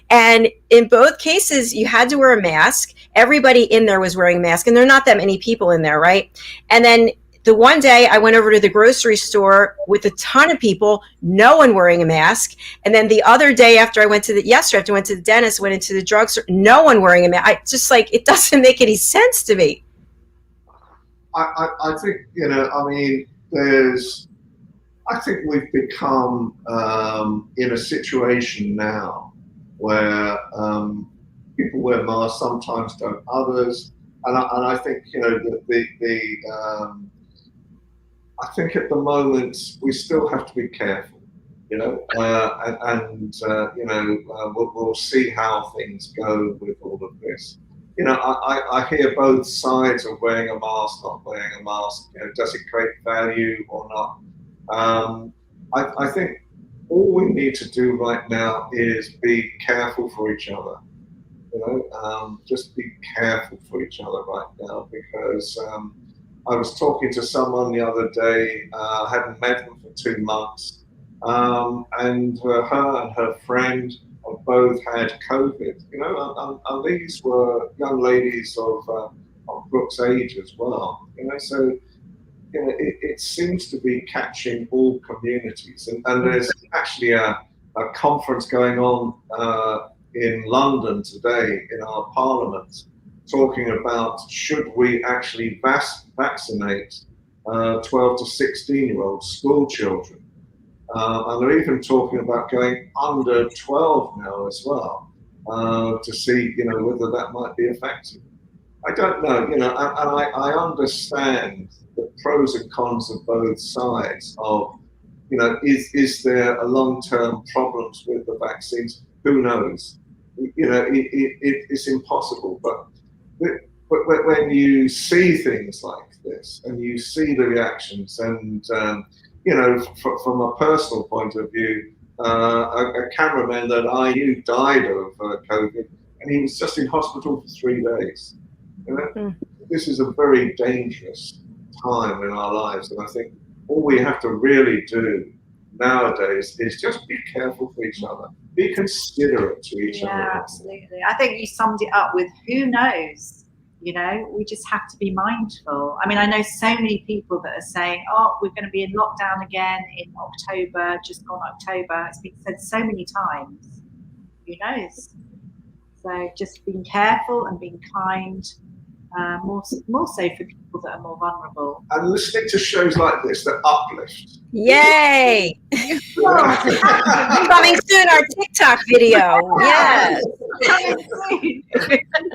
And in both cases, you had to wear a mask. Everybody in there was wearing a mask, and there are not that many people in there, right? And then the one day I went over to the grocery store with a ton of people, no one wearing a mask. And then the other day after I went to the dentist, went into the drugstore, no one wearing a mask. I just like, it doesn't make any sense to me. I think, I think we've become in a situation now where people wear masks, sometimes don't others. And I think, I think at the moment we still have to be careful, we'll see how things go with all of this. I hear both sides of wearing a mask, not wearing a mask. Does it create value or not? I think all we need to do right now is be careful for each other. Just be careful for each other right now, because I was talking to someone the other day, I hadn't met them for 2 months, and her and her friend have both had COVID, and these were young ladies of Brooke's age as well, so it seems to be catching all communities, and there's actually a conference going on in London today in our parliament, talking about should we actually vaccinate 12 to 16-year-old school children. And they're even talking about going under 12 now as well, to see, whether that might be effective. I don't know, and I understand the pros and cons of both sides of, is there a long-term problems with the vaccines? Who knows? It's impossible, but when you see things like this and you see the reactions, and from a personal point of view, a cameraman that I knew died of COVID, and he was just in hospital for 3 days. This is a very dangerous time in our lives, and I think all we have to really do nowadays is just be careful for each other, be considerate to each other. Yeah, absolutely. I think you summed it up with who knows. We just have to be mindful. I mean, I know so many people that are saying, oh, we're going to be in lockdown again in October, just gone October. It's been said so many times. Who knows? So just being careful and being kind, more so for people that are more vulnerable. And listening to shows like this that uplift. Yay! Coming soon, our TikTok video. Yes. Coming soon. We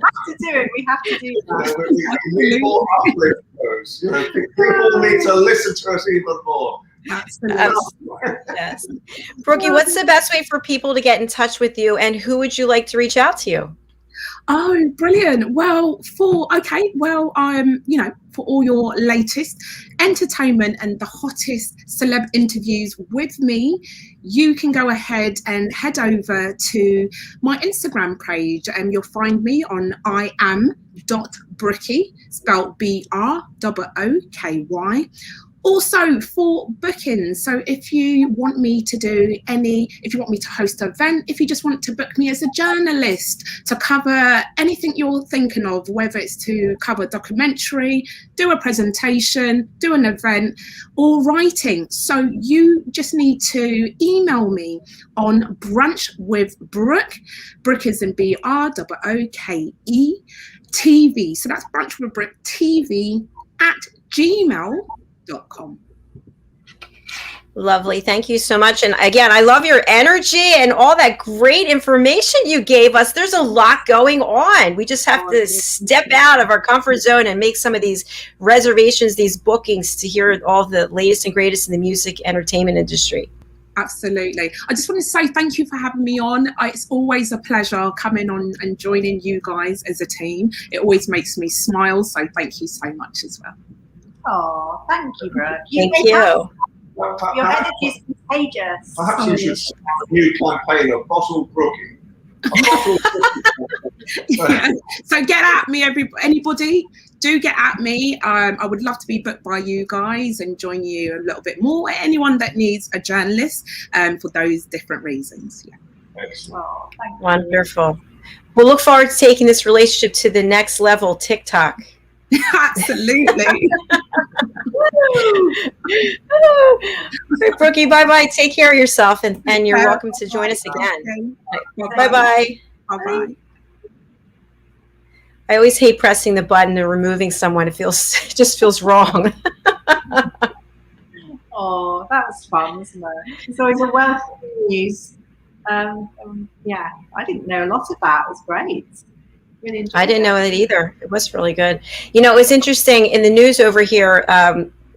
have to do it. We have to do that. We need more uplift shows. People need to listen to us even more. Absolutely. Yes. Brookie, what's the best way for people to get in touch with you, and who would you like to reach out to you? Oh, brilliant. Well, for all your latest entertainment and the hottest celeb interviews with me, you can go ahead and head over to my Instagram page, and you'll find me on iam.brooky, spelled BROOKY. Also for bookings, so if you want me to host an event, if you just want to book me as a journalist to cover anything you're thinking of, whether it's to cover a documentary, do a presentation, do an event, or writing. So you just need to email me on Brunch with Brooke. Brooke is in BROOKE TV. So that's Brunch with Brooke TV @gmail.com. Lovely. Thank you so much. And again, I love your energy and all that great information you gave us. There's a lot going on. We just have to step out of our comfort zone and make some of these reservations, these bookings, to hear all the latest and greatest in the music entertainment industry. Absolutely. I just want to say thank you for having me on. It's always a pleasure coming on and joining you guys as a team. It always makes me smile. So thank you so much as well. Oh, thank you, Brooke. Thank you. Your energy is contagious. Perhaps you should start a new campaign of bottle Brookie. Yeah. So get at me, anybody. Do get at me. I would love to be booked by you guys and join you a little bit more. Anyone that needs a journalist for those different reasons. Yeah. Excellent. Oh, thank you. Wonderful. We'll look forward to taking this relationship to the next level, TikTok. Absolutely. Brookie, bye-bye. Take care of yourself, and you're welcome to join us again. Bye-bye. Bye-bye. Bye-bye. I always hate pressing the button and removing someone. It just feels wrong. Oh, that was fun, wasn't it? It's always a wealth of news. Yeah, I didn't know a lot of that. It was great. Really enjoyed I didn't know it either. It was really good. You know, it was interesting in the news over here,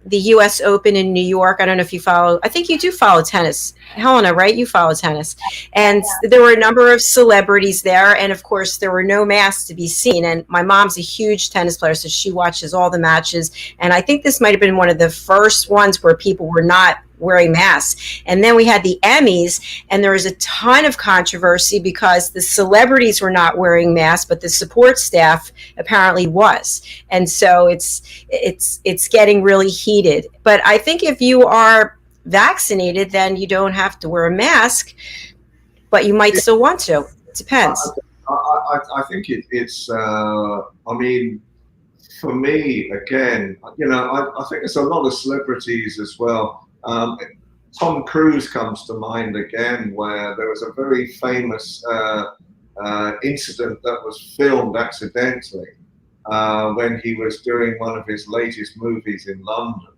the U.S. Open in New York. I don't know if you follow. I think you do follow tennis. Helena, right? You follow tennis. And there were a number of celebrities there. And, of course, there were no masks to be seen. And my mom's a huge tennis player, so she watches all the matches. And I think this might have been one of the first ones where people were not wearing masks. And then we had the Emmys, and there was a ton of controversy because the celebrities were not wearing masks, but the support staff apparently was. And so it's getting really heated. But I think if you are vaccinated, then you don't have to wear a mask, but you might still want to. It depends. I think it's I mean, for me, again, you know, I think there's a lot of celebrities as well. Tom Cruise comes to mind again, where there was a very famous incident that was filmed accidentally when he was doing one of his latest movies in London.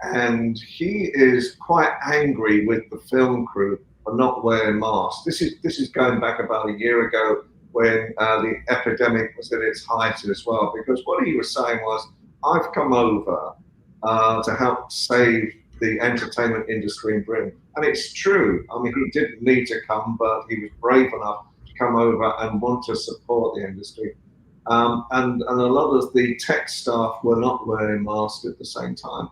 And he is quite angry with the film crew for not wearing masks. This is going back about a year ago when the epidemic was at its height as well, because what he was saying was, I've come over to help save the entertainment industry in Britain. And it's true. I mean, he didn't need to come, but he was brave enough to come over and want to support the industry. And a lot of the tech staff were not wearing masks at the same time.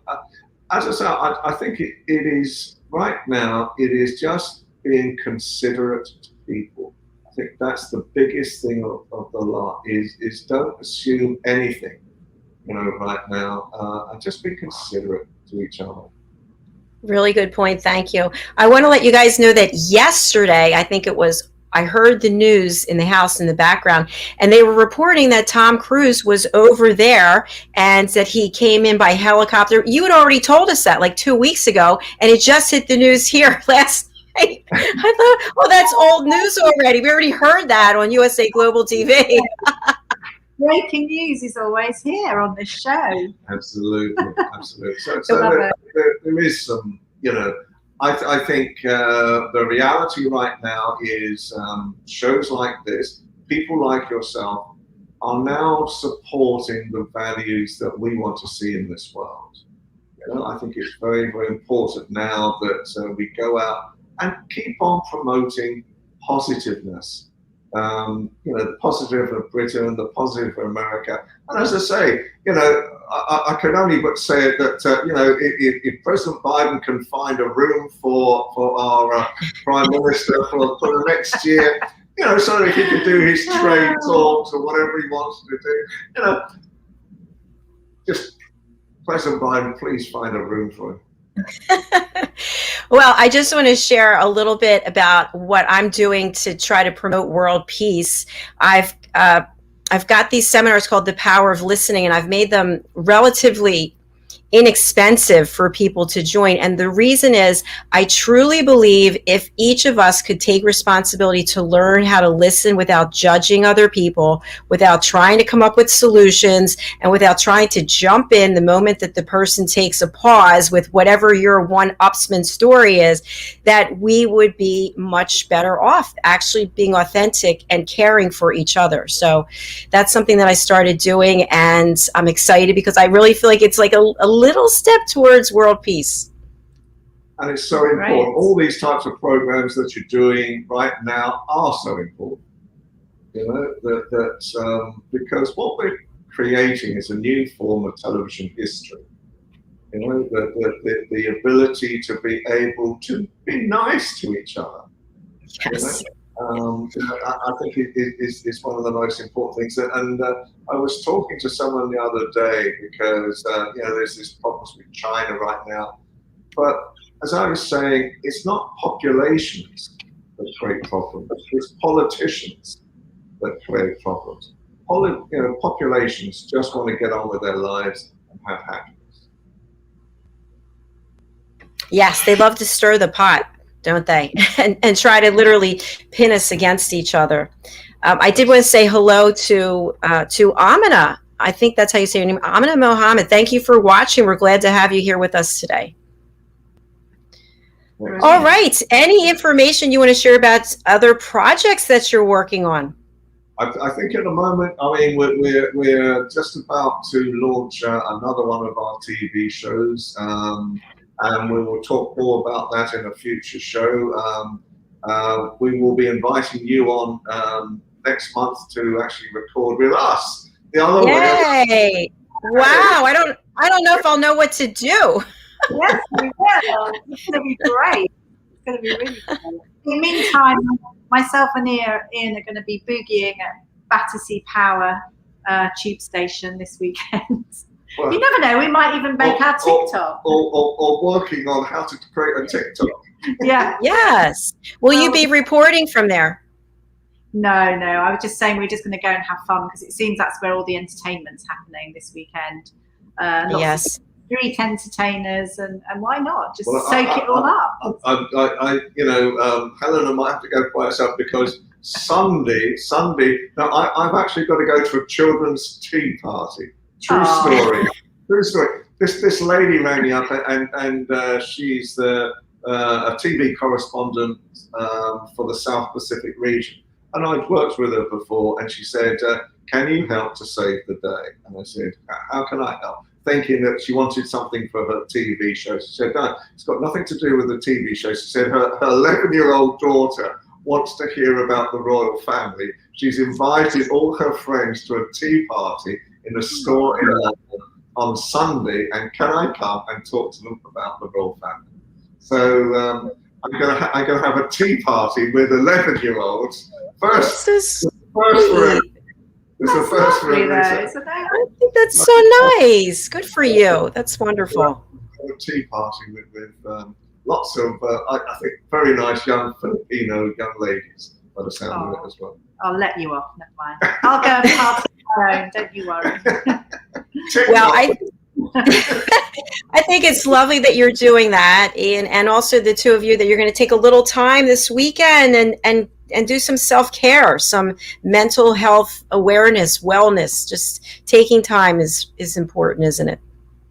As I say, I think it is, right now, it is just being considerate to people. I think that's the biggest thing of the lot, is don't assume anything, you know, right now, and just be considerate to each other. Really good point. Thank you. I want to let you guys know that yesterday, I heard the news in the house in the background, and they were reporting that Tom Cruise was over there and that he came in by helicopter. You had already told us that like 2 weeks ago, and it just hit the news here last night. I thought, well, that's old news already. We already heard that on USA Global TV. Breaking news is always here on this show. Absolutely, absolutely. So there is some, you know, I think the reality right now is shows like this, people like yourself, are now supporting the values that we want to see in this world. You know, I think it's very, very important now that we go out and keep on promoting positiveness. You know, the positive of Britain, the positive of America. And as I say, you know, I can only but say that, you know, if President Biden can find a room for our Prime Minister for the next year, you know, so that he can do his trade talks or whatever he wants to do, you know, just President Biden, please find a room for him. Well, I just want to share a little bit about what I'm doing to try to promote world peace. I've got these seminars called The Power of Listening, and I've made them relatively inexpensive for people to join. And the reason is, I truly believe if each of us could take responsibility to learn how to listen without judging other people, without trying to come up with solutions, and without trying to jump in the moment that the person takes a pause with whatever your one-upsman story is, that we would be much better off actually being authentic and caring for each other. So that's something that I started doing, and I'm excited because I really feel like it's like a little step towards world peace. And it's so important. Right. All these types of programs that you're doing right now are so important. You know, because what we're creating is a new form of television history. You know, the ability to be able to be nice to each other. Yes. You I think it's one of the most important things. And I was talking to someone the other day because there's this problems with China right now. But as I was saying, it's not populations that create problems; it's politicians that create problems. Populations just want to get on with their lives and have happiness. Yes, they love to stir the pot, don't they? and try to literally pin us against each other. I did want to say hello to Amina. I think that's how you say your name, Amina Mohammed. Thank you for watching. We're glad to have you here with us today. All right. Any information you want to share about other projects that you're working on? I think at the moment, we're just about to launch another one of our TV shows, and we will talk more about that in a future show. We will be inviting you on next month to actually record with us. The other way. Wow! I don't know if I'll know what to do. Yes, we will. It's going to be great. It's going to be really great. In the meantime, myself and Ian are going to be boogieing at Battersea Power tube station this weekend. Well, you never know, we might even make our TikTok. Or working on how to create a TikTok. Yeah. Yes. Will you be reporting from there? No. I was just saying we're just going to go and have fun because it seems that's where all the entertainment's happening this weekend. Yes. Street entertainers, and why not just soak it all up? Helena might have to go by herself because Sunday. Now I've actually got to go to a children's tea party. True story. This lady rang me up, and she's a TV correspondent for the South Pacific region, and I'd worked with her before, and she said, "Can you help to save the day?" And I said, "How can I help?" Thinking that she wanted something for her TV show. She said, "No, it's got nothing to do with the TV show." She said her 11-year-old daughter wants to hear about the royal family. She's invited all her friends to a tea party in a store in London on Sunday, and can I come and talk to them about the royal family? So I'm gonna have a tea party with 11-year-olds. First for it's the first for I think that's so nice. Good for you. That's wonderful. A tea party with lots of, I think, very nice young Filipino young ladies by the sound of it as well. I'll let you off. Never mind. I'll go and party on my own. Don't you worry. Well, I think it's lovely that you're doing that, and also the two of you that you're going to take a little time this weekend and do some self-care, some mental health awareness, wellness. Just taking time is important, isn't it?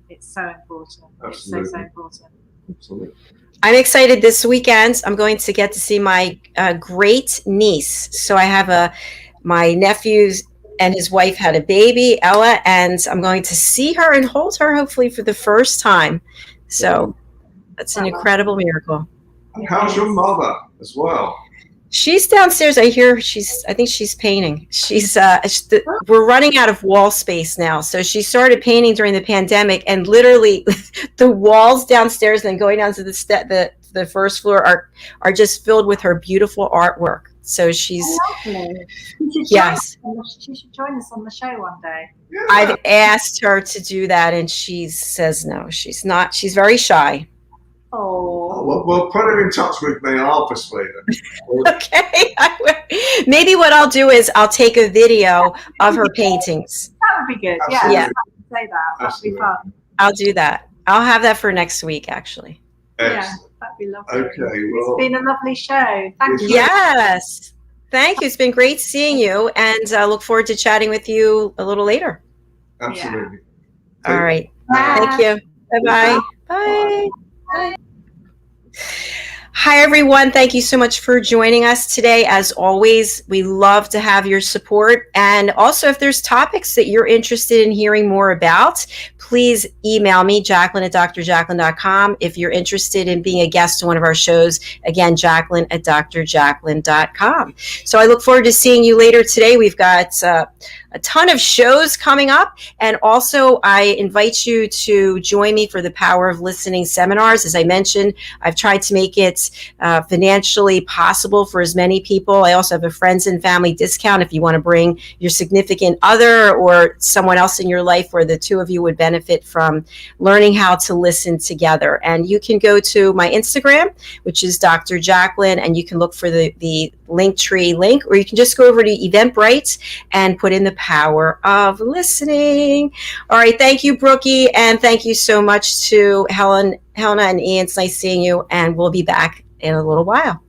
It's so important. Absolutely. It's so important. Absolutely. I'm excited this weekend. I'm going to get to see my great niece. So I have my nephew and his wife had a baby, Ella, and I'm going to see her and hold her hopefully for the first time. So that's an incredible miracle. And how's your mother as well? She's downstairs. I think she's painting. We're running out of wall space now. So she started painting during the pandemic, and literally the walls downstairs and then going down to the first floor are just filled with her beautiful artwork. So she's yes. She should join us on the show one day. Yeah. I've asked her to do that, and she says no. She's not. She's very shy. Oh. Well, put her in touch with me. I'll persuade her. Okay. Maybe what I'll do is I'll take a video of her paintings. That would be good. Absolutely. Yeah. Say that. That'd be fun. I'll do that. I'll have that for next week, actually. Yeah, that'd be lovely. Okay. Well, it's been a lovely show. Thank you. Yes. Thank you. It's been great seeing you, and I look forward to chatting with you a little later. Absolutely. Yeah. All right. Bye. Thank you. Bye-bye. Bye. Bye. Hi, everyone. Thank you so much for joining us today. As always, we love to have your support. And also, if there's topics that you're interested in hearing more about, please email me, Jacalyn at drjacalyn.com. If you're interested in being a guest on one of our shows, again, Jacalyn at drjacalyn.com. So I look forward to seeing you later today. We've got a ton of shows coming up. And also, I invite you to join me for the Power of Listening seminars. As I mentioned, I've tried to make it financially possible for as many people. I also have a friends and family discount if you want to bring your significant other or someone else in your life where the two of you would benefit from learning how to listen together. And you can go to my Instagram, which is Dr. JACALYN, and you can look for the Linktree link, or you can just go over to Eventbrite and put in the Power of Listening. All right, thank you, Brookie, and thank you so much to Helena and Ian. It's nice seeing you, and we'll be back in a little while.